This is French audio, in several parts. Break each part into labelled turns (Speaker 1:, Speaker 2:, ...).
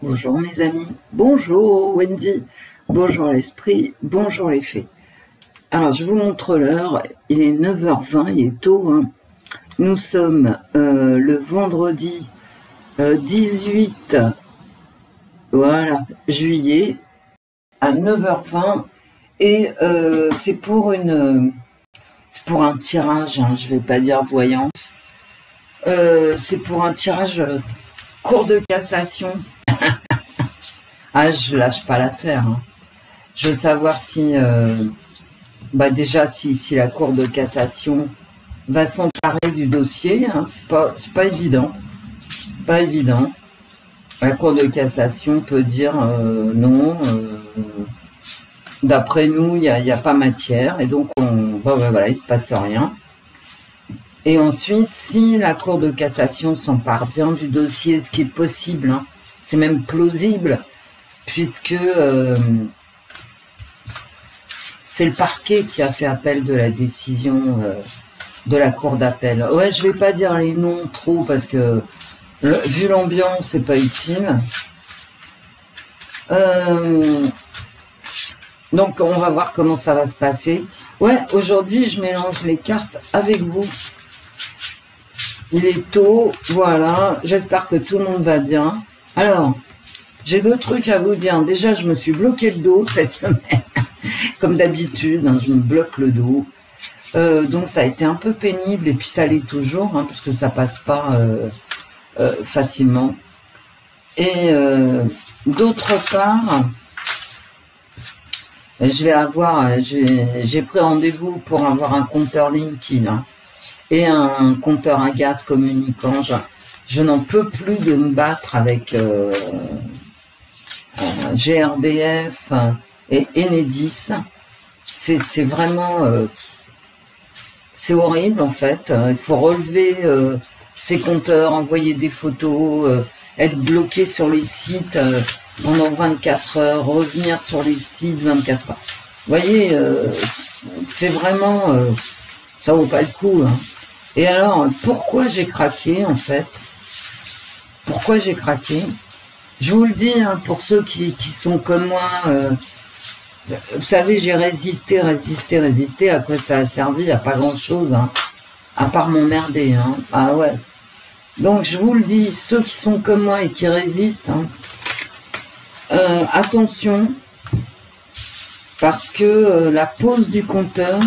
Speaker 1: Bonjour mes amis, bonjour Wendy, bonjour l'esprit, bonjour les fées. Alors je vous montre l'heure, il est 9h20, il est tôt. Hein. Nous sommes le vendredi 18 juillet à 9h20 et c'est pour un tirage, hein, je vais pas dire voyance, c'est pour un tirage cour de cassation. Ah, je lâche pas l'affaire. Hein. Je veux savoir si, déjà, si la Cour de cassation va s'emparer du dossier. Hein. C'est pas évident. Pas évident. La Cour de cassation peut dire non. D'après nous, il n'y a pas matière. Et donc, voilà, il se passe rien. Et ensuite, si la Cour de cassation s'empare bien du dossier, ce qui est possible, hein, c'est même plausible, puisque c'est le parquet qui a fait appel de la décision de la cour d'appel. Ouais, je vais pas dire les noms trop parce que vu l'ambiance, c'est pas utile. Donc on va voir comment ça va se passer. Ouais, aujourd'hui je mélange les cartes avec vous. Il est tôt, voilà. J'espère que tout le monde va bien. Alors, j'ai deux trucs à vous dire. Déjà, je me suis bloqué le dos cette semaine. Comme d'habitude, hein, je me bloque le dos. Donc, ça a été un peu pénible. Et puis, ça l'est toujours, hein, parce que ça passe pas facilement. Et d'autre part, j'ai pris rendez-vous pour avoir un compteur Linky hein, et un compteur à gaz communicant. Je n'en peux plus de me battre avec GRDF et Enedis. C'est vraiment c'est horrible en fait. Il faut relever ces compteurs, envoyer des photos, être bloqué sur les sites pendant 24 heures, revenir sur les sites 24 heures. Vous voyez, c'est vraiment ça vaut pas le coup. Hein. Et alors, pourquoi j'ai craqué en fait? Pourquoi j'ai craqué? Je vous le dis, hein, pour ceux qui sont comme moi, vous savez, j'ai résisté, à quoi ça a servi? À pas grand-chose, hein, à part m'emmerder. Hein. Ah ouais. Donc, je vous le dis, ceux qui sont comme moi et qui résistent, hein, attention, parce que la pose du compteur,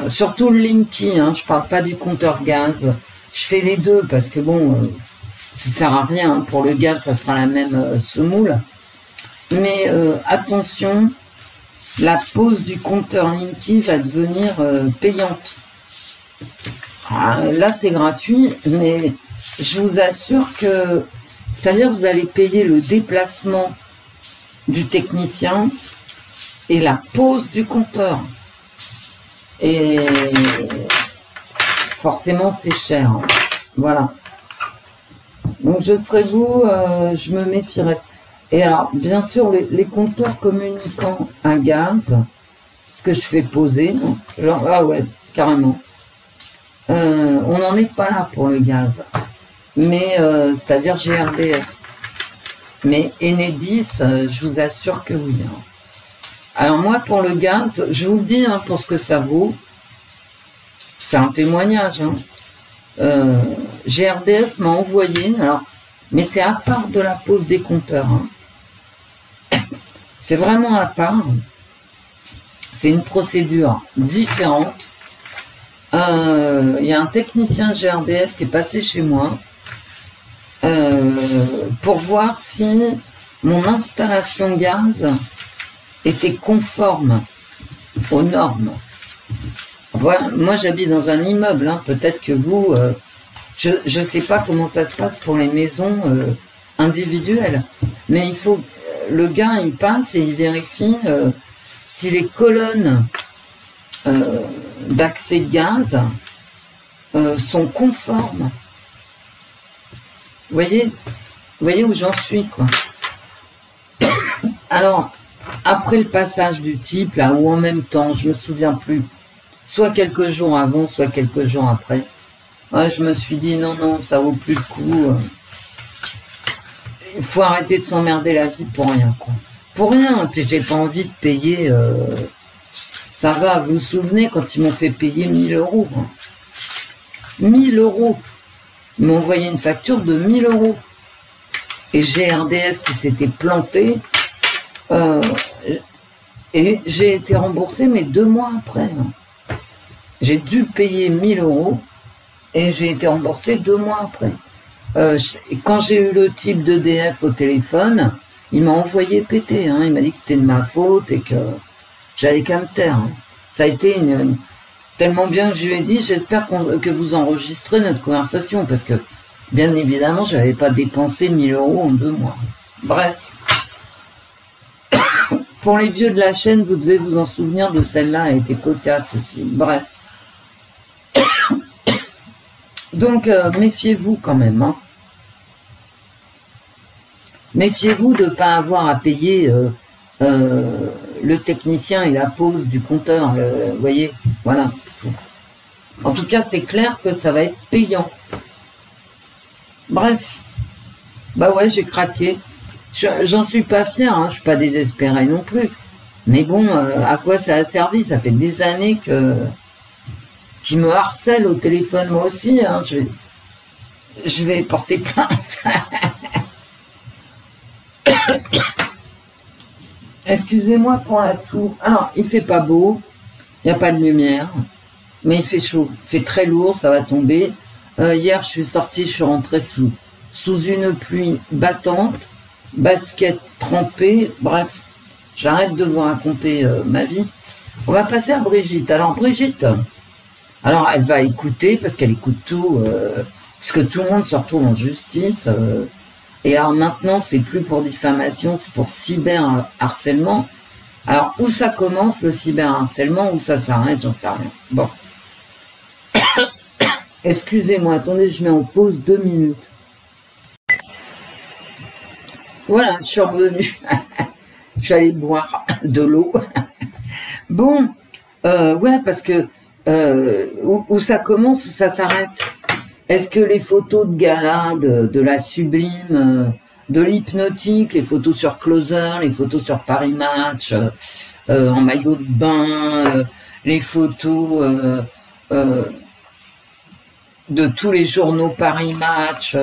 Speaker 1: surtout le Linky, hein, je parle pas du compteur gaz, je fais les deux parce que bon, ça sert à rien. Hein. Pour le gaz, ça sera la même semoule. Mais attention, la pose du compteur Linky va devenir payante. Là, c'est gratuit, mais je vous assure que, c'est-à-dire vous allez payer le déplacement du technicien et la pose du compteur. Et forcément, c'est cher. Hein. Voilà. Donc, je serai vous, je me méfierai. Et alors, bien sûr, les compteurs communicants à gaz, ce que je fais poser, genre, ah ouais, carrément. On n'en est pas là pour le gaz. Mais, c'est-à-dire GRDF. Mais Enedis, je vous assure que oui. Hein. Alors moi, pour le gaz, je vous le dis, hein, pour ce que ça vaut, c'est un témoignage. Hein. GRDF m'a envoyé, alors, mais c'est à part de la pose des compteurs. Hein. C'est vraiment à part. C'est une procédure différente. Il y a un technicien GRDF qui est passé chez moi pour voir si mon installation gaz était conforme aux normes. Voilà, moi j'habite dans un immeuble, hein, peut-être que vous, je sais pas comment ça se passe pour les maisons individuelles, mais il faut, le gars il passe et il vérifie si les colonnes d'accès gaz sont conformes. Vous voyez où j'en suis, quoi. Alors, après le passage du type, là, ou en même temps, je me souviens plus, soit quelques jours avant, soit quelques jours après, ouais, je me suis dit, non, ça vaut plus le coup. il faut arrêter de s'emmerder la vie pour rien, quoi. Pour rien, puis j'ai pas envie de payer... ça va, vous vous souvenez quand ils m'ont fait payer 1000 €, hein. 1000 €. Ils m'ont envoyé une facture de 1000 €. Et GRDF qui s'était planté. Et j'ai été remboursée, mais 2 mois après. Hein. J'ai dû payer 1000 € et j'ai été remboursée 2 mois après. Quand j'ai eu le type d'EDF au téléphone, il m'a envoyé péter. Hein. Il m'a dit que c'était de ma faute et que j'allais qu'à me taire. Hein. Ça a été tellement bien que je lui ai dit, j'espère que vous enregistrez notre conversation, parce que, bien évidemment, je n'avais pas dépensé 1000 € en 2 mois. Bref. Pour les vieux de la chaîne, vous devez vous en souvenir de celle-là, elle était cocasse aussi. Bref. Donc, méfiez-vous quand même. Hein. Méfiez-vous de ne pas avoir à payer le technicien et la pause du compteur. Vous voyez, voilà, c'est tout. En tout cas, c'est clair que ça va être payant. Bref. Bah ouais, j'ai craqué. J'en suis pas fière, hein, je suis pas désespérée non plus. Mais bon, à quoi ça a servi? Ça fait des années qu'ils me harcèlent au téléphone, moi aussi. Hein, je vais porter plainte. Excusez-moi pour la toux. Alors, il fait pas beau, il n'y a pas de lumière, mais il fait chaud. Il fait très lourd, ça va tomber. Hier, je suis sortie, je suis rentrée sous une pluie battante. Basket trempé, bref, j'arrête de vous raconter ma vie. On va passer à Brigitte. Alors Brigitte, alors elle va écouter parce qu'elle écoute tout, parce que tout le monde se retrouve en justice. Et alors maintenant, c'est plus pour diffamation, c'est pour cyberharcèlement. Alors où ça commence le cyberharcèlement, où ça s'arrête, j'en sais rien. Bon. Excusez-moi, attendez, je mets en pause 2 minutes. Voilà, je suis revenue. Je suis allée boire de l'eau. Bon, ouais, parce que où ça commence, où ça s'arrête. Est-ce que les photos de gala, de la sublime, de l'hypnotique, les photos sur Closer, les photos sur Paris Match, en maillot de bain, les photos de tous les journaux Paris Match,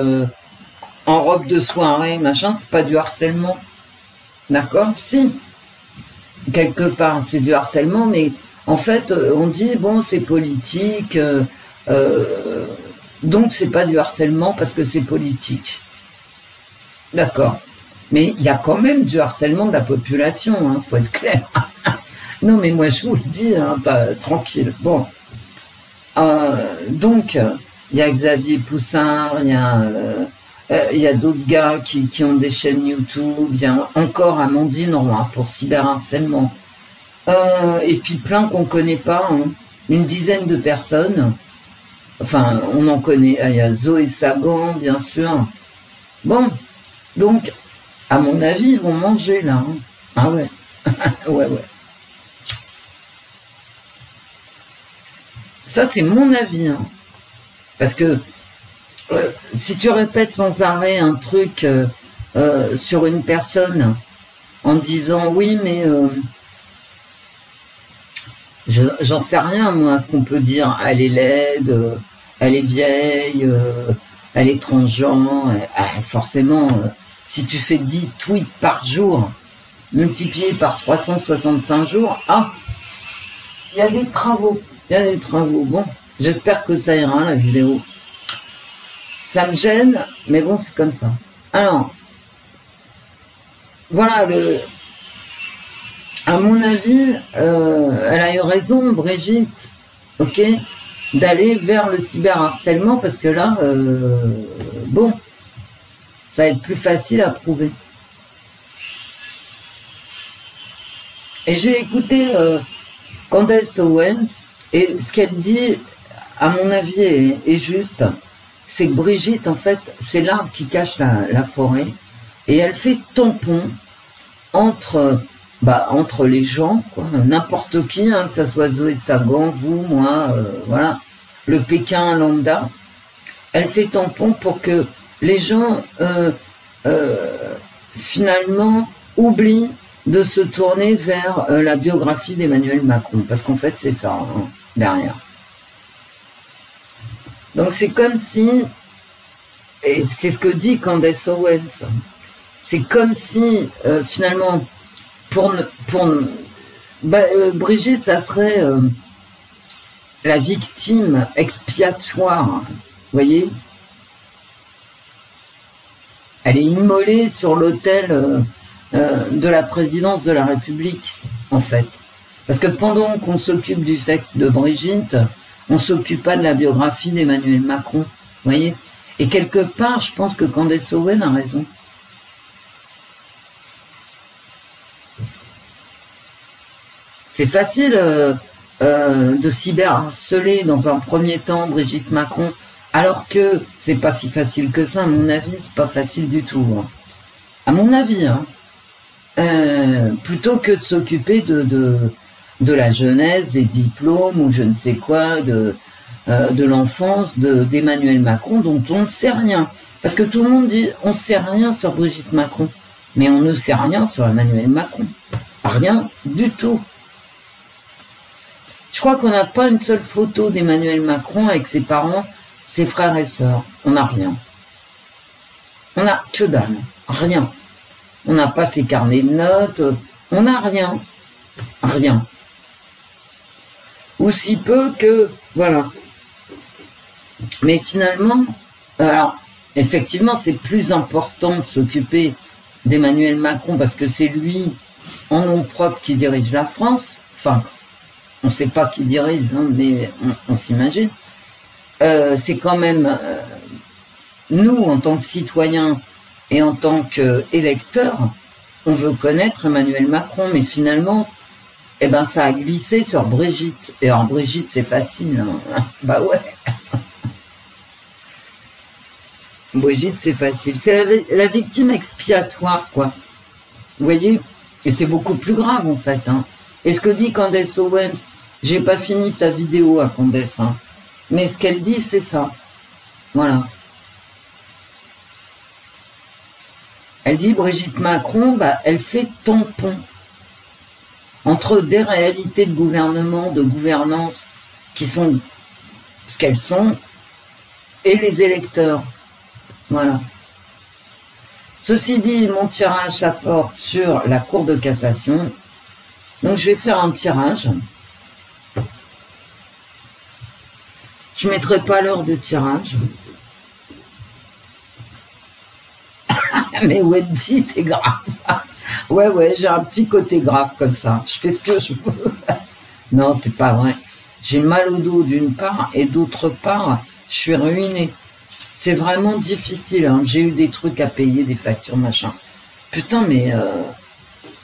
Speaker 1: en robe de soirée, machin, c'est pas du harcèlement. D'accord? Si. Quelque part, c'est du harcèlement, mais en fait, on dit, bon, c'est politique, donc c'est pas du harcèlement parce que c'est politique. D'accord. Mais il y a quand même du harcèlement de la population, hein, faut être clair. Non, mais moi, je vous le dis, hein, tranquille. Bon. Donc, il y a Xavier Poussard, il y a d'autres gars qui ont des chaînes YouTube, il y a encore Amandine Roy pour cyberharcèlement. Et puis plein qu'on ne connaît pas, hein. Une dizaine de personnes. Enfin, on en connaît. Il y a Zoé Sagan, bien sûr. Bon, donc, à mon avis, ils vont manger là. Hein. Ah ouais. Ouais. Ça, c'est mon avis. Hein. Parce que si tu répètes sans arrêt un truc sur une personne en disant oui, mais j'en sais rien, moi, ce qu'on peut dire. Elle est laide, elle est vieille, elle est transgenre. Forcément, si tu fais 10 tweets par jour, multiplié par 365 jours, il y a des travaux. Il y a des travaux. Bon, j'espère que ça ira, la vidéo. Ça me gêne, mais bon, c'est comme ça. Alors, voilà, à mon avis, elle a eu raison, Brigitte, ok, d'aller vers le cyberharcèlement, parce que là, bon, ça va être plus facile à prouver. Et j'ai écouté Candace Owens, et ce qu'elle dit, à mon avis, est juste. C'est que Brigitte, en fait, c'est l'arbre qui cache la forêt, et elle fait tampon entre les gens, quoi, n'importe qui, hein, que ça soit Zoé Sagan, vous, moi, voilà, le Pékin lambda. Elle fait tampon pour que les gens finalement, oublie de se tourner vers la biographie d'Emmanuel Macron, parce qu'en fait, c'est ça, hein, derrière. Donc, c'est comme si, et c'est ce que dit Candace Owens, c'est comme si, finalement, Brigitte, ça serait la victime expiatoire, vous voyez? Elle est immolée sur l'autel de la présidence de la République, en fait. Parce que pendant qu'on s'occupe du sexe de Brigitte, on ne s'occupe pas de la biographie d'Emmanuel Macron, vous voyez? Et quelque part, je pense que Candace Owens a raison. C'est facile de cyberharceler dans un premier temps Brigitte Macron, alors que c'est pas si facile que ça, à mon avis, c'est pas facile du tout. Hein. À mon avis, hein. Plutôt que de s'occuper de la jeunesse, des diplômes ou je ne sais quoi, de l'enfance d'Emmanuel Macron, dont on ne sait rien. Parce que tout le monde dit on ne sait rien sur Brigitte Macron, mais on ne sait rien sur Emmanuel Macron. Rien du tout. Je crois qu'on n'a pas une seule photo d'Emmanuel Macron avec ses parents, ses frères et sœurs. On n'a rien. On n'a que dalle. Rien. On n'a pas ses carnets de notes. On n'a rien. Rien. Ou si peu que... Voilà. Mais finalement, alors, effectivement, c'est plus important de s'occuper d'Emmanuel Macron parce que c'est lui, en nom propre, qui dirige la France. Enfin... On ne sait pas qui dirige, hein, mais on s'imagine. C'est quand même nous, en tant que citoyens et en tant qu'électeurs, on veut connaître Emmanuel Macron, mais finalement, eh ben, ça a glissé sur Brigitte. Et alors, Brigitte, c'est facile. Hein. Bah ouais. Brigitte, c'est facile. C'est la victime expiatoire, quoi. Vous voyez? Et c'est beaucoup plus grave, en fait. Hein. Et ce que dit Candace Owens, j'ai pas fini sa vidéo à Candace, hein, mais ce qu'elle dit, c'est ça. Voilà. Elle dit, Brigitte Macron, bah, elle fait tampon entre des réalités de gouvernement, de gouvernance, qui sont ce qu'elles sont, et les électeurs. Voilà. Ceci dit, mon tirage apporte sur la Cour de cassation. Donc, je vais faire un tirage. Je ne mettrai pas l'heure du tirage. Mais Wendy, t'es grave. Ouais, j'ai un petit côté grave comme ça. Je fais ce que je veux. Non, c'est pas vrai. J'ai mal au dos d'une part et d'autre part, je suis ruinée. C'est vraiment difficile. Hein. J'ai eu des trucs à payer, des factures, machin. Putain, mais...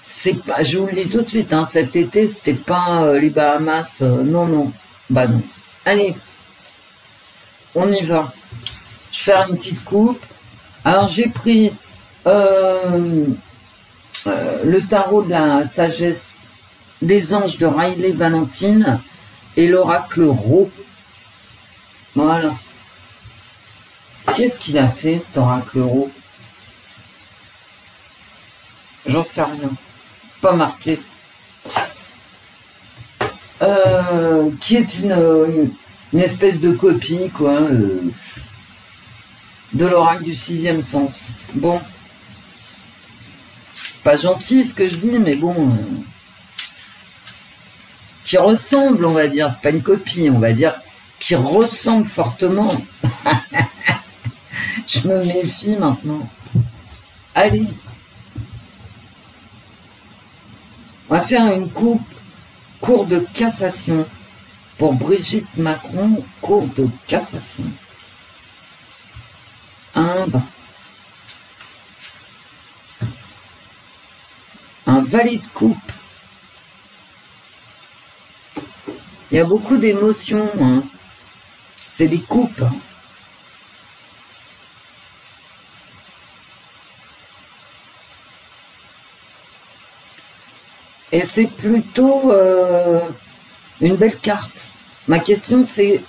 Speaker 1: c'est pas, je vous le dis tout de suite, hein, cet été, c'était pas les Bahamas, non, bah non. Allez, on y va. Je vais faire une petite coupe. Alors, j'ai pris le tarot de la sagesse des anges de Riley Valentine et l'oracle Ro. Voilà. Qu'est-ce qu'il a fait, cet oracle Ro? J'en sais rien. Pas marqué. Qui est une espèce de copie, quoi, de l'oracle du 6e sens. Bon. C'est pas gentil ce que je dis, mais bon. Qui ressemble, on va dire. C'est pas une copie, on va dire. Qui ressemble fortement. Je me méfie maintenant. Allez. On va faire une cour de cassation pour Brigitte Macron, cour de cassation. Un valet de coupe. Il y a beaucoup d'émotions. Hein. C'est des coupes. Hein. Et c'est plutôt une belle carte. Ma question, c'est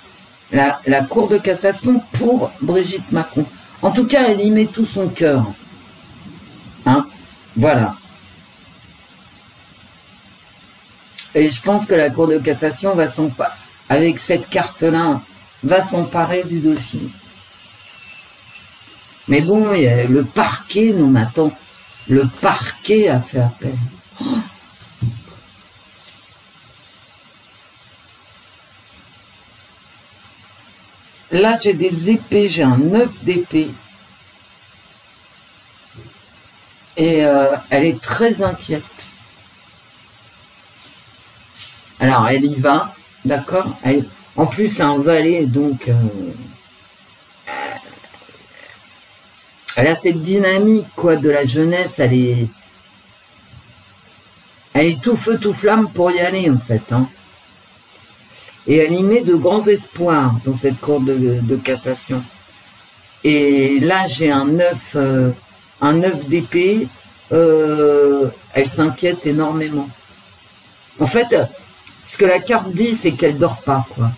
Speaker 1: la Cour de cassation pour Brigitte Macron. En tout cas, elle y met tout son cœur. Voilà. Et je pense que la Cour de cassation va s'emparer, avec cette carte-là, va s'emparer du dossier. Mais bon, le parquet, non mais attends, le parquet a fait appel. Oh. Là, j'ai des épées, j'ai un 9 d'épée. Et elle est très inquiète. Alors, elle y va, d'accord. En plus, c'est un valet, donc... elle a cette dynamique, quoi, de la jeunesse. Elle est tout feu, tout flamme pour y aller, en fait. Hein. Et elle y met de grands espoirs dans cette cour de cassation. Et là, j'ai un 9 d'épée. Elle s'inquiète énormément. En fait, ce que la carte dit, c'est qu'elle dort pas, quoi.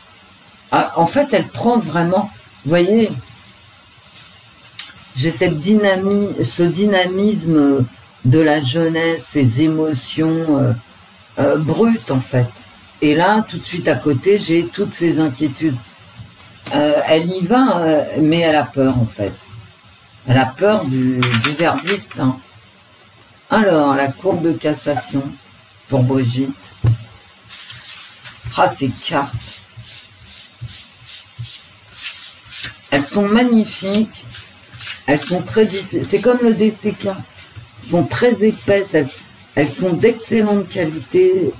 Speaker 1: Ah, en fait, elle prend vraiment... Vous voyez, j'ai ce dynamisme de la jeunesse, ces émotions brutes, en fait. Et là, tout de suite à côté, j'ai toutes ces inquiétudes. Elle y va, mais elle a peur, en fait. Elle a peur du verdict. Hein. Alors, la Cour de cassation pour Brigitte. Ah, ces cartes. Elles sont magnifiques. Elles sont très difficiles. C'est comme le DCK. Elles sont très épaisses. Elles sont d'excellente qualité.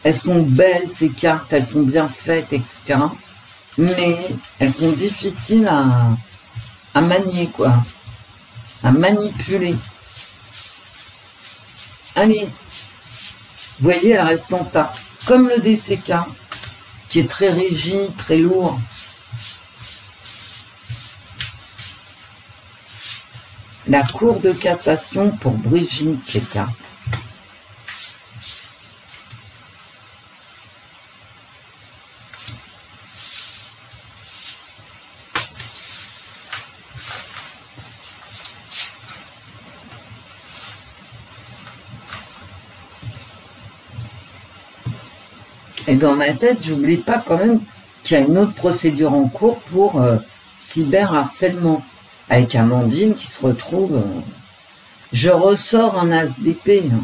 Speaker 1: Elles sont belles, ces cartes. Elles sont bien faites, etc. Mais elles sont difficiles à manier, quoi. À manipuler. Allez. Vous voyez, elle reste en tas. Comme le DCK, qui est très rigide, très lourd. La Cour de cassation pour Brigitte, quelqu'un. Et dans ma tête, j'oublie pas quand même qu'il y a une autre procédure en cours pour cyberharcèlement. Avec Amandine qui se retrouve... Je ressors un as d'épée. Hein.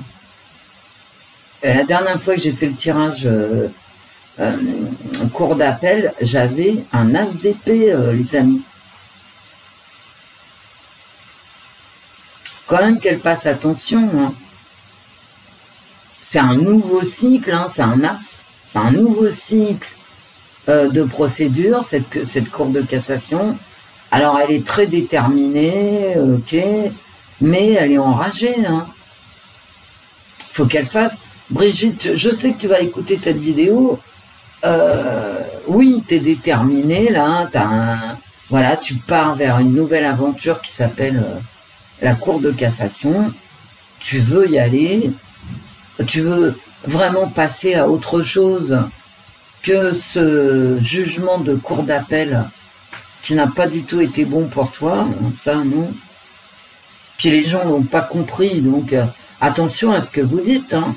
Speaker 1: La dernière fois que j'ai fait le tirage cour d'appel, j'avais un as d'épée, les amis. Quand même qu'elle fasse attention. Hein. C'est un nouveau cycle, hein, c'est un as. C'est un nouveau cycle de procédure, cette cour de cassation. Alors, elle est très déterminée, ok, mais elle est enragée. Hein. Faut qu'elle fasse... Brigitte, je sais que tu vas écouter cette vidéo. Oui, tu es déterminée, là. Voilà, tu pars vers une nouvelle aventure qui s'appelle la Cour de cassation. Tu veux y aller. Tu veux vraiment passer à autre chose que ce jugement de cour d'appel qui n'a pas du tout été bon pour toi, ça non. Puis les gens n'ont pas compris, donc attention à ce que vous dites. Hein.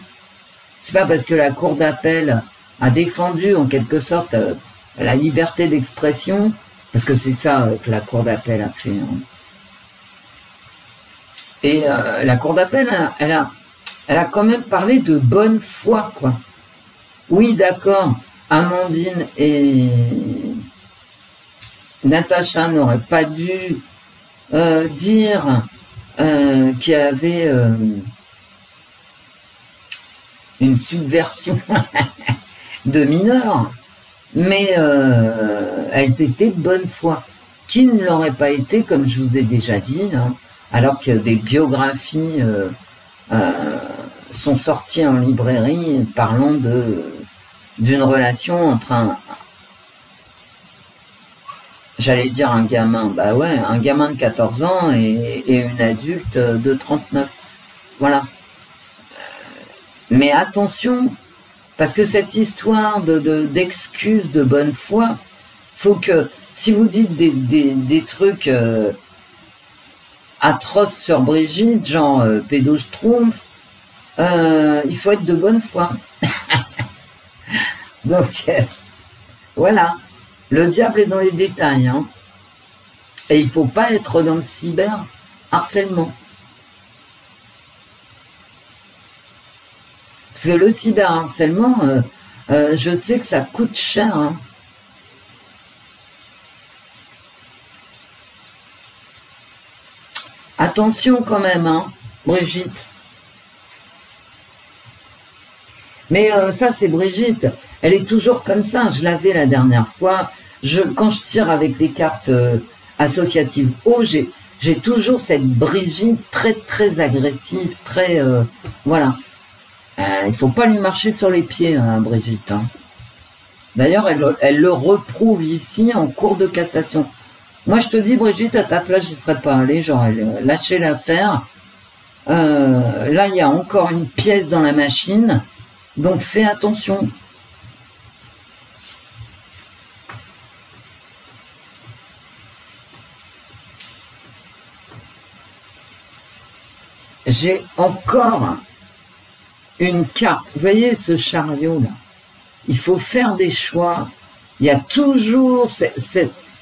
Speaker 1: C'est pas parce que la cour d'appel a défendu en quelque sorte la liberté d'expression, parce que c'est ça que la cour d'appel a fait. Hein. Et la cour d'appel, elle a quand même parlé de bonne foi, quoi. Oui, d'accord, Amandine et Natacha n'auraient pas dû dire qu'il y avait une subversion de mineurs, mais elles étaient de bonne foi. Qui ne l'aurait pas été, comme je vous ai déjà dit, hein, alors que des biographies sont sorties en librairie parlant d'une relation entre j'allais dire un gamin, bah ouais, un gamin de 14 ans et une adulte de 39. Voilà. Mais attention, parce que cette histoire d'excuses de bonne foi, faut que, si vous dites des trucs atroces sur Brigitte, genre pédoschtroumpf, il faut être de bonne foi. Donc, voilà. Le diable est dans les détails. Hein. Et il ne faut pas être dans le cyber-harcèlement. Parce que le cyberharcèlement, je sais que ça coûte cher. Hein. Attention quand même, hein, Brigitte. Mais ça, c'est Brigitte. Elle est toujours comme ça. Je l'avais la dernière fois. Quand je tire avec les cartes associatives haut, j'ai toujours cette Brigitte très, très agressive, très... voilà. Il ne faut pas lui marcher sur les pieds, hein, Brigitte. Hein. D'ailleurs, elle le reprouve ici en cours de cassation. Moi, je te dis, Brigitte, à ta place, je ne serais pas allée. J'aurais lâché l'affaire. Là, il y a encore une pièce dans la machine. Donc, fais attention. J'ai encore une carte. Vous voyez ce chariot-là? Il faut faire des choix. Il y a toujours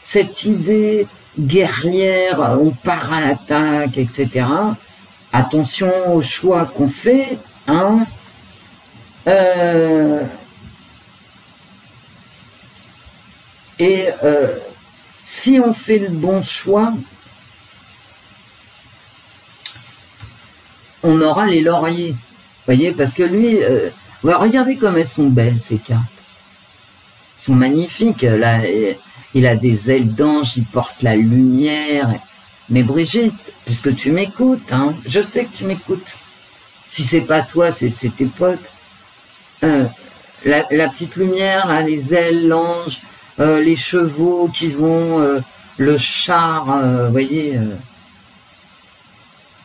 Speaker 1: cette idée guerrière, on part à l'attaque, etc. Attention aux choix qu'on fait. Hein. Si on fait le bon choix, on aura les lauriers. Vous voyez, parce que lui, regardez comme elles sont belles, ces cartes. Elles sont magnifiques. Là, il a des ailes d'ange, il porte la lumière. Mais Brigitte, puisque tu m'écoutes, hein, je sais que tu m'écoutes. Si c'est pas toi, c'est tes potes. La petite lumière, là, les ailes, l'ange, les chevaux qui vont, le char, vous voyez...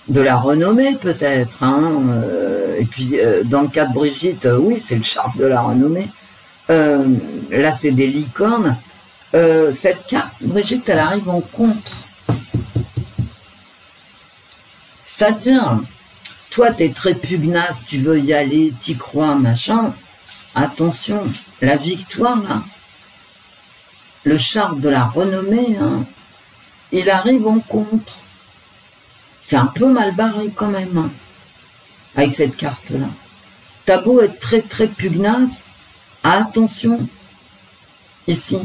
Speaker 1: de la renommée peut-être, hein, et puis dans le cas de Brigitte, oui, c'est le charme de la renommée. Là, c'est des licornes. Cette carte, Brigitte, elle arrive en contre. C'est-à-dire, toi, tu es très pugnace, tu veux y aller, t'y crois, machin. Attention, la victoire, là, le charme de la renommée, hein, il arrive en contre. C'est un peu mal barré quand même, hein, avec cette carte-là. T'as beau être très très pugnace, attention, ici.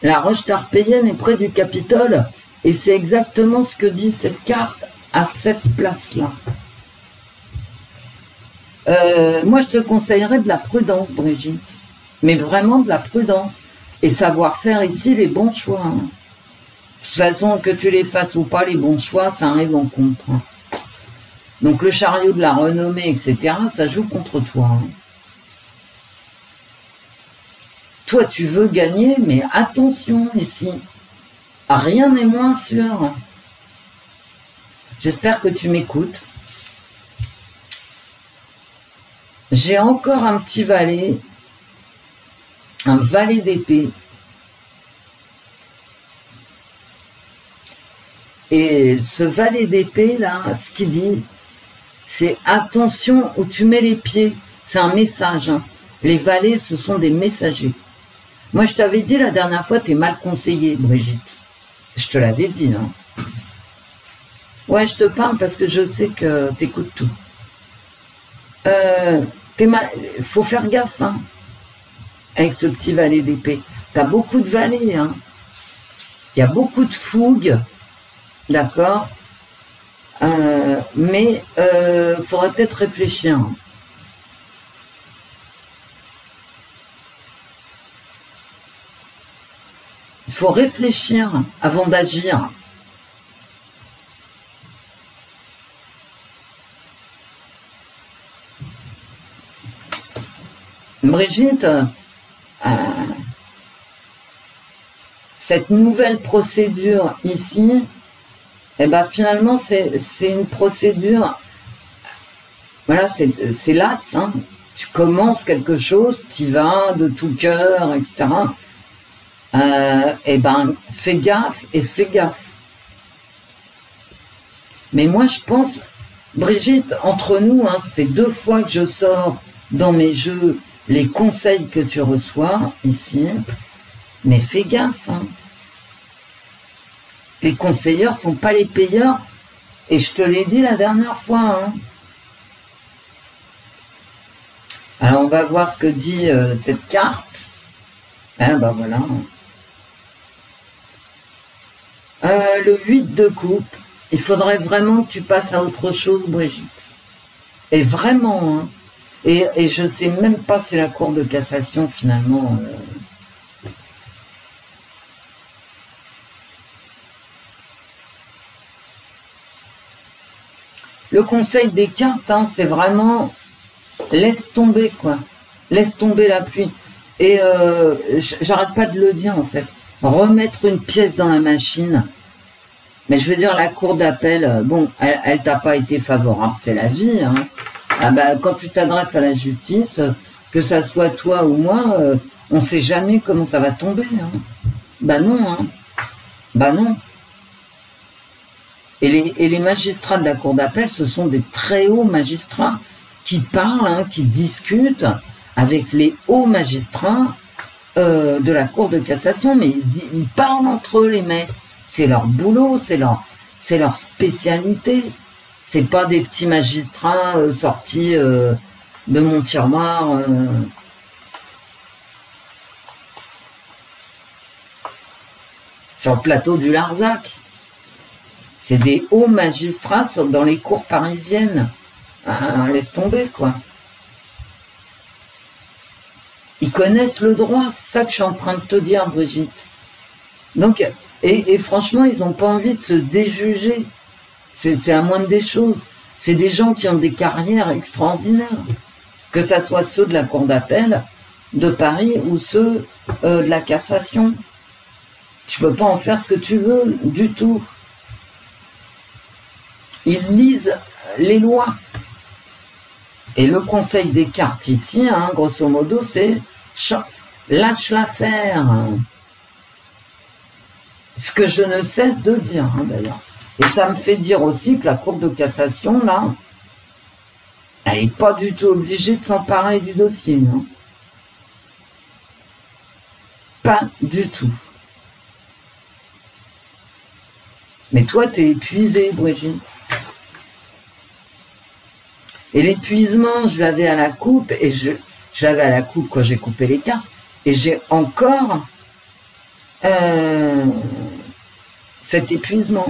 Speaker 1: La roche tarpéienne est près du Capitole, et c'est exactement ce que dit cette carte à cette place-là. Moi, je te conseillerais de la prudence, Brigitte, mais vraiment de la prudence, et savoir faire ici les bons choix, hein. De toute façon, que tu les fasses ou pas, les bons choix, ça arrive en contre. Donc le chariot de la renommée, etc., ça joue contre toi. Hein. Toi, tu veux gagner, mais attention ici. Rien n'est moins sûr. J'espère que tu m'écoutes. J'ai encore un petit valet. Un valet d'épée. Et ce valet d'épée, là, ce qu'il dit, c'est attention où tu mets les pieds. C'est un message. Hein. Les valets, ce sont des messagers. Moi, je t'avais dit la dernière fois, t'es mal conseillée, Brigitte. Je te l'avais dit. Hein. Ouais, je te parle parce que je sais que t'écoutes tout. Faut faire gaffe, hein, avec ce petit valet d'épée. T'as beaucoup de valets. Hein. Il y a beaucoup de fougue. D'accord, mais faudrait peut-être réfléchir. Il faut réfléchir avant d'agir. Brigitte, cette nouvelle procédure ici, eh ben finalement, c'est une procédure, voilà, c'est las, hein. Tu commences quelque chose, tu y vas de tout cœur, etc. Eh ben, fais gaffe et fais gaffe. Mais moi, je pense, Brigitte, entre nous, hein, ça fait 2 fois que je sors dans mes jeux les conseils que tu reçois ici. Mais fais gaffe. Hein. Les conseilleurs sont pas les payeurs. Et je te l'ai dit la dernière fois. Hein. Alors, on va voir ce que dit cette carte. Ah, bah voilà. Le 8 de coupe. Il faudrait vraiment que tu passes à autre chose, Brigitte. Et vraiment, hein. Et je sais même pas si la Cour de cassation, finalement... Le conseil des cartes, hein, c'est vraiment... Laisse tomber, quoi. Laisse tomber la pluie. Et j'arrête pas de le dire, en fait. Remettre une pièce dans la machine... Mais je veux dire, la cour d'appel, bon, elle t'a pas été favorable, c'est la vie. Hein. Ah bah, quand tu t'adresses à la justice, que ça soit toi ou moi, on sait jamais comment ça va tomber. Hein. Bah non, hein. Bah non. Et les magistrats de la cour d'appel, ce sont des très hauts magistrats qui parlent, hein, qui discutent avec les hauts magistrats de la cour de cassation, mais ils parlent entre eux, les mecs. C'est leur boulot, c'est leur spécialité. C'est pas des petits magistrats sortis de mon tiroir. Sur le plateau du Larzac. C'est des hauts magistrats dans les cours parisiennes. Ah, laisse tomber, quoi. Ils connaissent le droit, c'est ça que je suis en train de te dire, Brigitte. Donc... Et franchement, ils n'ont pas envie de se déjuger. C'est la moindre des choses. C'est des gens qui ont des carrières extraordinaires. Que ça soit ceux de la Cour d'appel de Paris ou ceux de la cassation. Tu peux pas en faire ce que tu veux du tout. Ils lisent les lois. Et le conseil des cartes ici, hein, grosso modo, c'est lâche l'affaire. Ce que je ne cesse de dire, hein, d'ailleurs. Et ça me fait dire aussi que la Cour de cassation, là, elle n'est pas du tout obligée de s'emparer du dossier. Hein. Pas du tout. Mais toi, tu es épuisée, Brigitte. Et l'épuisement, je l'avais à la coupe, et je l'avais à la coupe quand j'ai coupé les cartes, et j'ai encore... cet épuisement.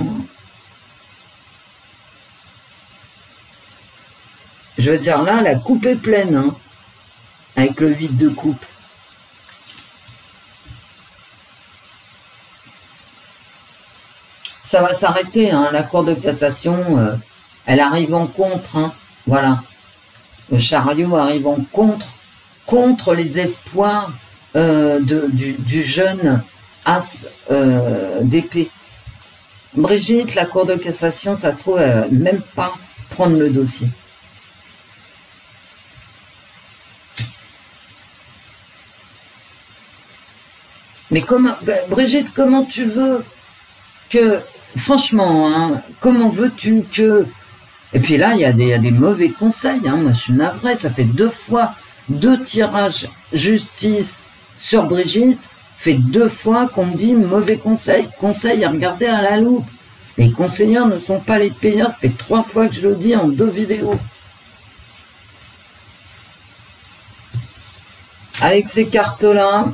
Speaker 1: Je veux dire, là, la coupe est pleine, hein, avec le 8 de coupe. Ça va s'arrêter, hein, la Cour de cassation, elle arrive en contre, hein, voilà. Le chariot arrive en contre les espoirs du jeune as d'épée. Brigitte, la Cour de cassation, ça se trouve, même pas prendre le dossier. Mais comment, Brigitte, comment tu veux que, franchement, hein, comment veux-tu que... Et puis là, il y a des mauvais conseils, hein, moi je suis navrée, ça fait 2 fois, 2 tirages justice sur Brigitte, fait 2 fois qu'on me dit mauvais conseil à regarder à la loupe. Les conseillers ne sont pas les payeurs, ça fait 3 fois que je le dis en 2 vidéos. Avec ces cartes-là,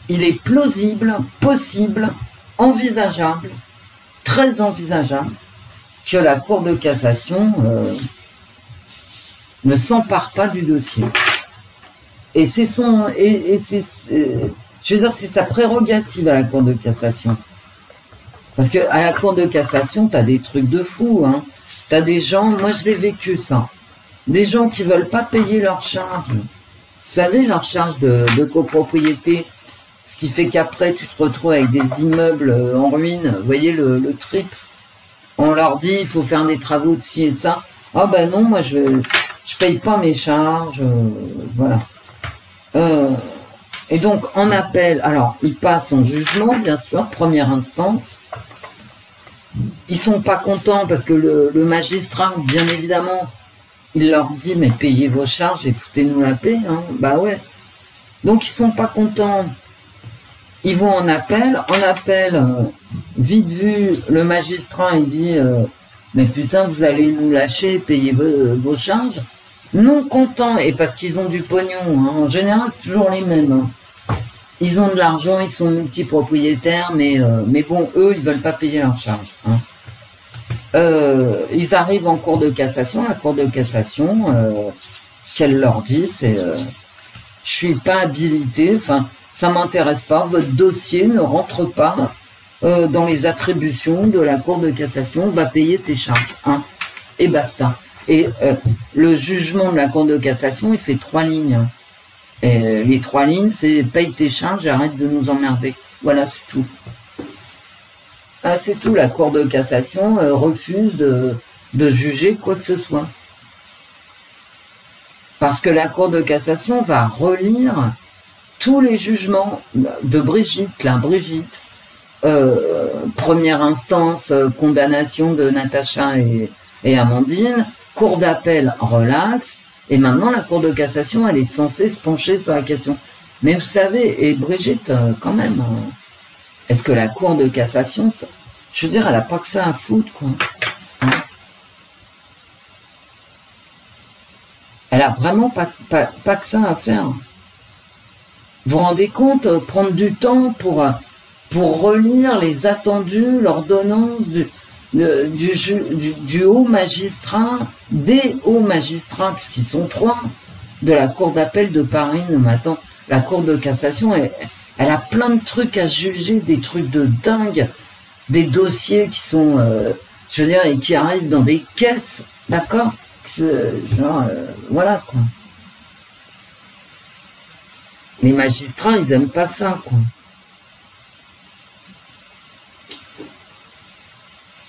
Speaker 1: il est plausible, possible, envisageable, très envisageable, que la Cour de cassation ne s'empare pas du dossier. Et c'est son... je veux dire, c'est sa prérogative à la Cour de cassation. Parce que à la Cour de cassation, tu as des trucs de fou. Hein. Tu as des gens, moi je l'ai vécu ça, des gens qui veulent pas payer leurs charges. Vous savez, leurs charges de copropriété, ce qui fait qu'après tu te retrouves avec des immeubles en ruine. Vous voyez le trip. On leur dit, il faut faire des travaux de ci et de ça. Ah ben non, moi je paye pas mes charges. Voilà. Et donc, en appel, alors, il passe en jugement, bien sûr, première instance. ils sont pas contents parce que le magistrat, bien évidemment, il leur dit, mais payez vos charges et foutez-nous la paix. Hein. Bah ouais. Donc, ils sont pas contents. Ils vont en appel. En appel, vite vu, le magistrat, il dit, mais putain, vous allez nous lâcher, payer vos charges. Non contents, et parce qu'ils ont du pognon. Hein. En général, c'est toujours les mêmes. Hein. Ils ont de l'argent, ils sont multipropriétaires, mais bon, eux, ils veulent pas payer leurs charges. Hein. Ils arrivent en cour de cassation. La cour de cassation, ce qu'elle leur dit, c'est je suis pas habilité, enfin, ça m'intéresse pas, votre dossier ne rentre pas dans les attributions de la cour de cassation, va payer tes charges. Hein, et basta. Et le jugement de la cour de cassation, il fait 3 lignes. Hein. Et les 3 lignes, c'est paye tes charges et arrête de nous emmerder. Voilà, c'est tout. Ah, c'est tout, la cour de cassation refuse de juger quoi que ce soit. Parce que la cour de cassation va relire tous les jugements de Brigitte, là, Brigitte. Première instance, condamnation de Natacha et Amandine. Cour d'appel, relax. Et maintenant, la cour de cassation, elle est censée se pencher sur la question. Mais vous savez, et Brigitte, quand même... Est-ce que la cour de cassation, ça, je veux dire, elle n'a pas que ça à foutre, quoi. Hein, elle a vraiment pas que ça à faire. Vous vous rendez compte, prendre du temps pour relire les attendus, l'ordonnance du haut magistrat, des hauts magistrats, puisqu'ils sont 3, de la cour d'appel de Paris. Mais attends, la cour de cassation, elle a plein de trucs à juger, des trucs de dingue, des dossiers qui sont, je veux dire, et qui arrivent dans des caisses, d'accord? Genre, voilà, quoi. Les magistrats, ils aiment pas ça, quoi.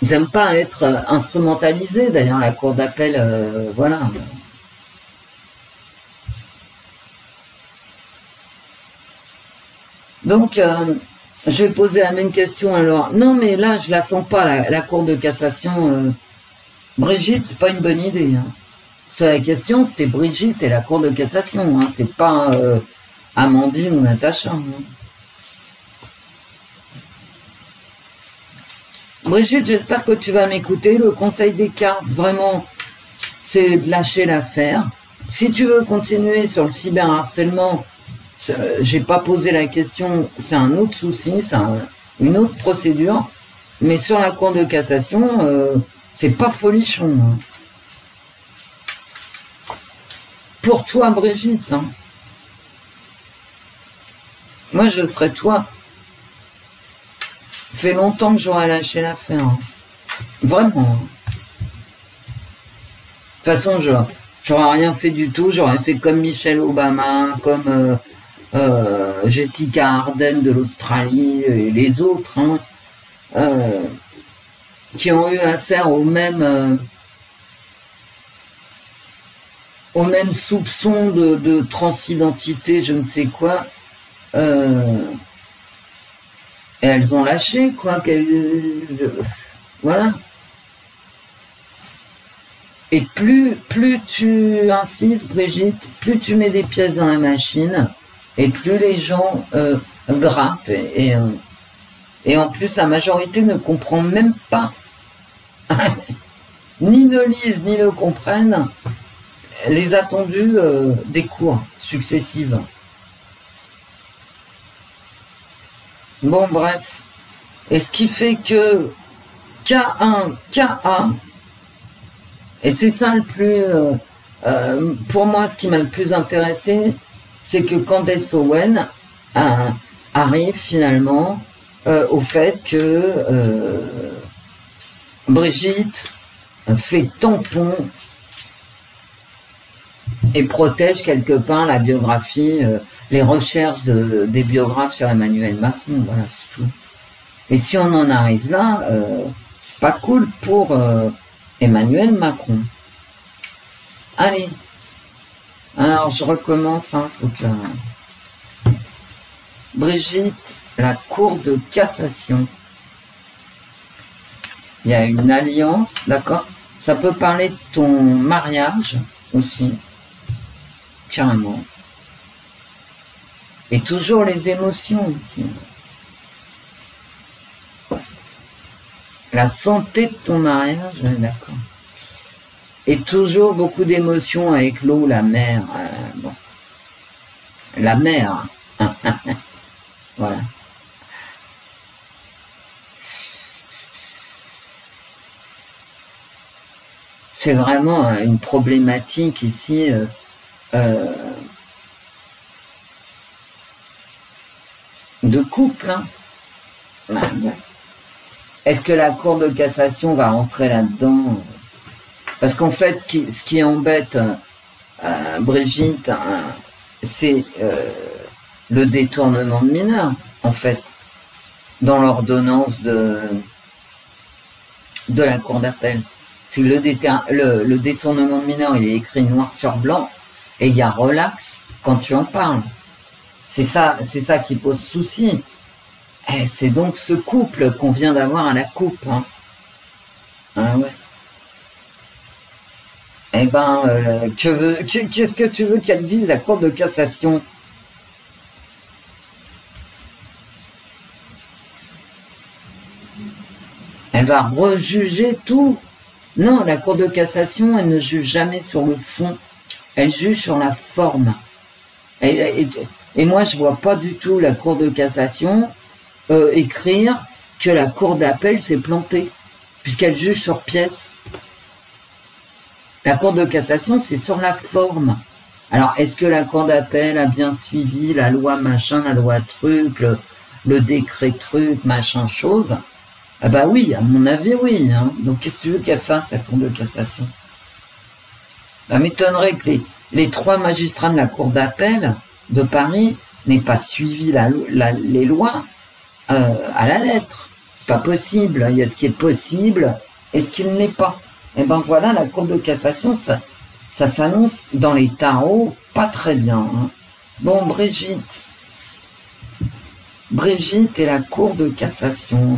Speaker 1: Ils aiment pas être instrumentalisés, d'ailleurs, la cour d'appel, voilà. Donc, je vais poser la même question alors. Non, mais là, je la sens pas, la cour de cassation. Brigitte, c'est pas une bonne idée. Hein. Sur la question, c'était Brigitte et la cour de cassation. Hein. C'est pas Amandine ou Natacha. Hein. Brigitte, j'espère que tu vas m'écouter. Le conseil des cartes, vraiment, c'est de lâcher l'affaire. Si tu veux continuer sur le cyberharcèlement, j'ai pas posé la question, c'est un autre souci, c'est une autre procédure, mais sur la cour de cassation, c'est pas folichon. Hein. Pour toi, Brigitte, hein. Moi, je serais toi. Ça fait longtemps que j'aurais lâché l'affaire. Hein. Vraiment. De toute façon, j'aurais rien fait du tout, j'aurais fait comme Michelle Obama, comme... Jessica Arden de l'Australie et les autres hein, qui ont eu affaire au même soupçon de transidentité, je ne sais quoi, et elles ont lâché quoi, voilà. Et plus tu insistes, Brigitte, plus tu mets des pièces dans la machine. Et plus les gens grattent, et en plus la majorité ne comprend même pas, ni ne lisent, ni ne comprennent les attendus des cours successives. Bon, bref. Et ce qui fait que K1, KA, et c'est ça le plus... pour moi, ce qui m'a le plus intéressé, c'est que Candace Owen arrive finalement au fait que Brigitte fait tampon et protège quelque part la biographie, les recherches des biographes sur Emmanuel Macron, voilà, c'est tout. Et si on en arrive là, c'est pas cool pour Emmanuel Macron. Allez. Alors, je recommence, hein, faut que... Brigitte, la cour de cassation. Il y a une alliance, d'accord? Ça peut parler de ton mariage aussi, carrément. Et toujours les émotions aussi. La santé de ton mariage, d'accord. Et toujours beaucoup d'émotions avec l'eau, la mer. Bon. La mer. Voilà. C'est vraiment une problématique ici. De couple. Hein. Est-ce que la Cour de cassation va rentrer là-dedans? Parce qu'en fait, ce qui embête Brigitte, c'est le détournement de mineurs, en fait, dans l'ordonnance de la Cour d'appel. C'est le détournement de mineurs, il est écrit noir sur blanc, et il y a relax quand tu en parles. C'est ça qui pose souci. Et c'est donc ce couple qu'on vient d'avoir à la coupe. Hein. Ah ouais. Eh ben, qu'est-ce que tu veux qu'elle dise, la Cour de cassation? Elle va rejuger tout. Non, la Cour de cassation, elle ne juge jamais sur le fond. Elle juge sur la forme. Et moi, je vois pas du tout la Cour de cassation écrire que la Cour d'appel s'est plantée, puisqu'elle juge sur pièce. La Cour de cassation, c'est sur la forme. Alors, est-ce que la Cour d'appel a bien suivi la loi machin, la loi truc, le décret truc, machin chose? Ah bah oui, à mon avis, oui. Hein. Donc, qu'est-ce que tu veux qu'elle fasse, la Cour de cassation? Ça m'étonnerait que les 3 magistrats de la Cour d'appel de Paris n'aient pas suivi les lois à la lettre. C'est pas possible. Il y a ce qui est possible et ce qui ne l'est pas. Et ben voilà, la Cour de cassation, ça s'annonce dans les tarots pas très bien. Hein. Bon, Brigitte et la Cour de cassation.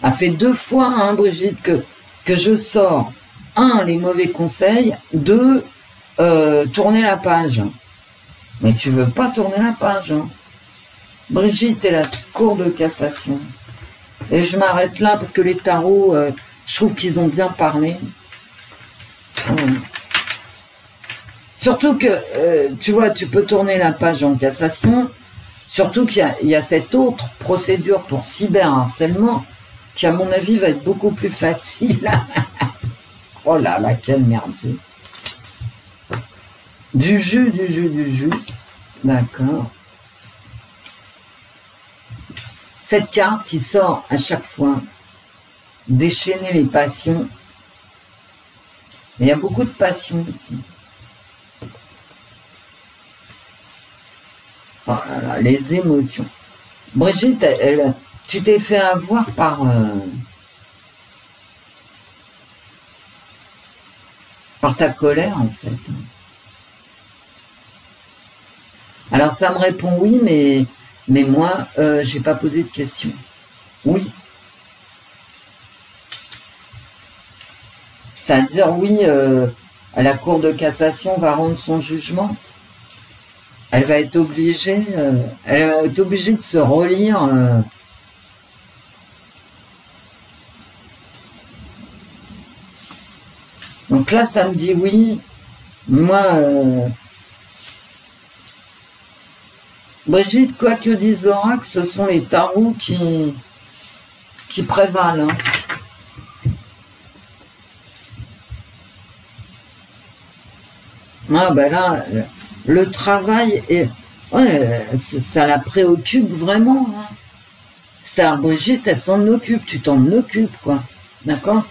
Speaker 1: A fait 2 fois, hein, Brigitte, que je sors. 1, les mauvais conseils. 2, tourner la page. Mais tu veux pas tourner la page. Hein. Brigitte et la Cour de cassation. Et je m'arrête là parce que les tarots, je trouve qu'ils ont bien parlé. Surtout que, tu vois, tu peux tourner la page en cassation. Surtout qu'il y a cette autre procédure pour cyberharcèlement qui, à mon avis, va être beaucoup plus facile. Oh là là, quel merdier. Du jus. D'accord. Cette carte qui sort à chaque fois, déchaîner les passions. Il y a beaucoup de passion ici. Oh là là, les émotions. Brigitte, tu t'es fait avoir par ta colère, en fait. Alors, ça me répond oui, mais moi, j'ai pas posé de questions. Oui. C'est-à-dire, oui, la Cour de cassation va rendre son jugement. Elle va être obligée, de se relire. Donc là, ça me dit oui. Moi, Brigitte, quoi que disent l'oracle, ce sont les tarots qui prévalent. Hein. Ah ben là, le travail, ouais, ça la préoccupe vraiment. Hein. Ça, Brigitte, elle s'en occupe, tu t'en occupes, quoi. D'accord?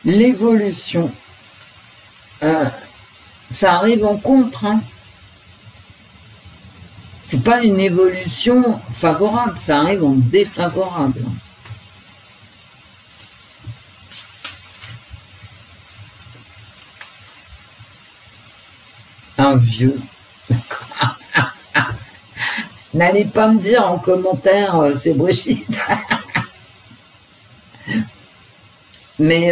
Speaker 1: L'évolution, ça arrive en contre. Hein. C'est pas une évolution favorable, ça arrive en défavorable. un vieux. N'allez pas me dire en commentaire, c'est Brigitte. Mais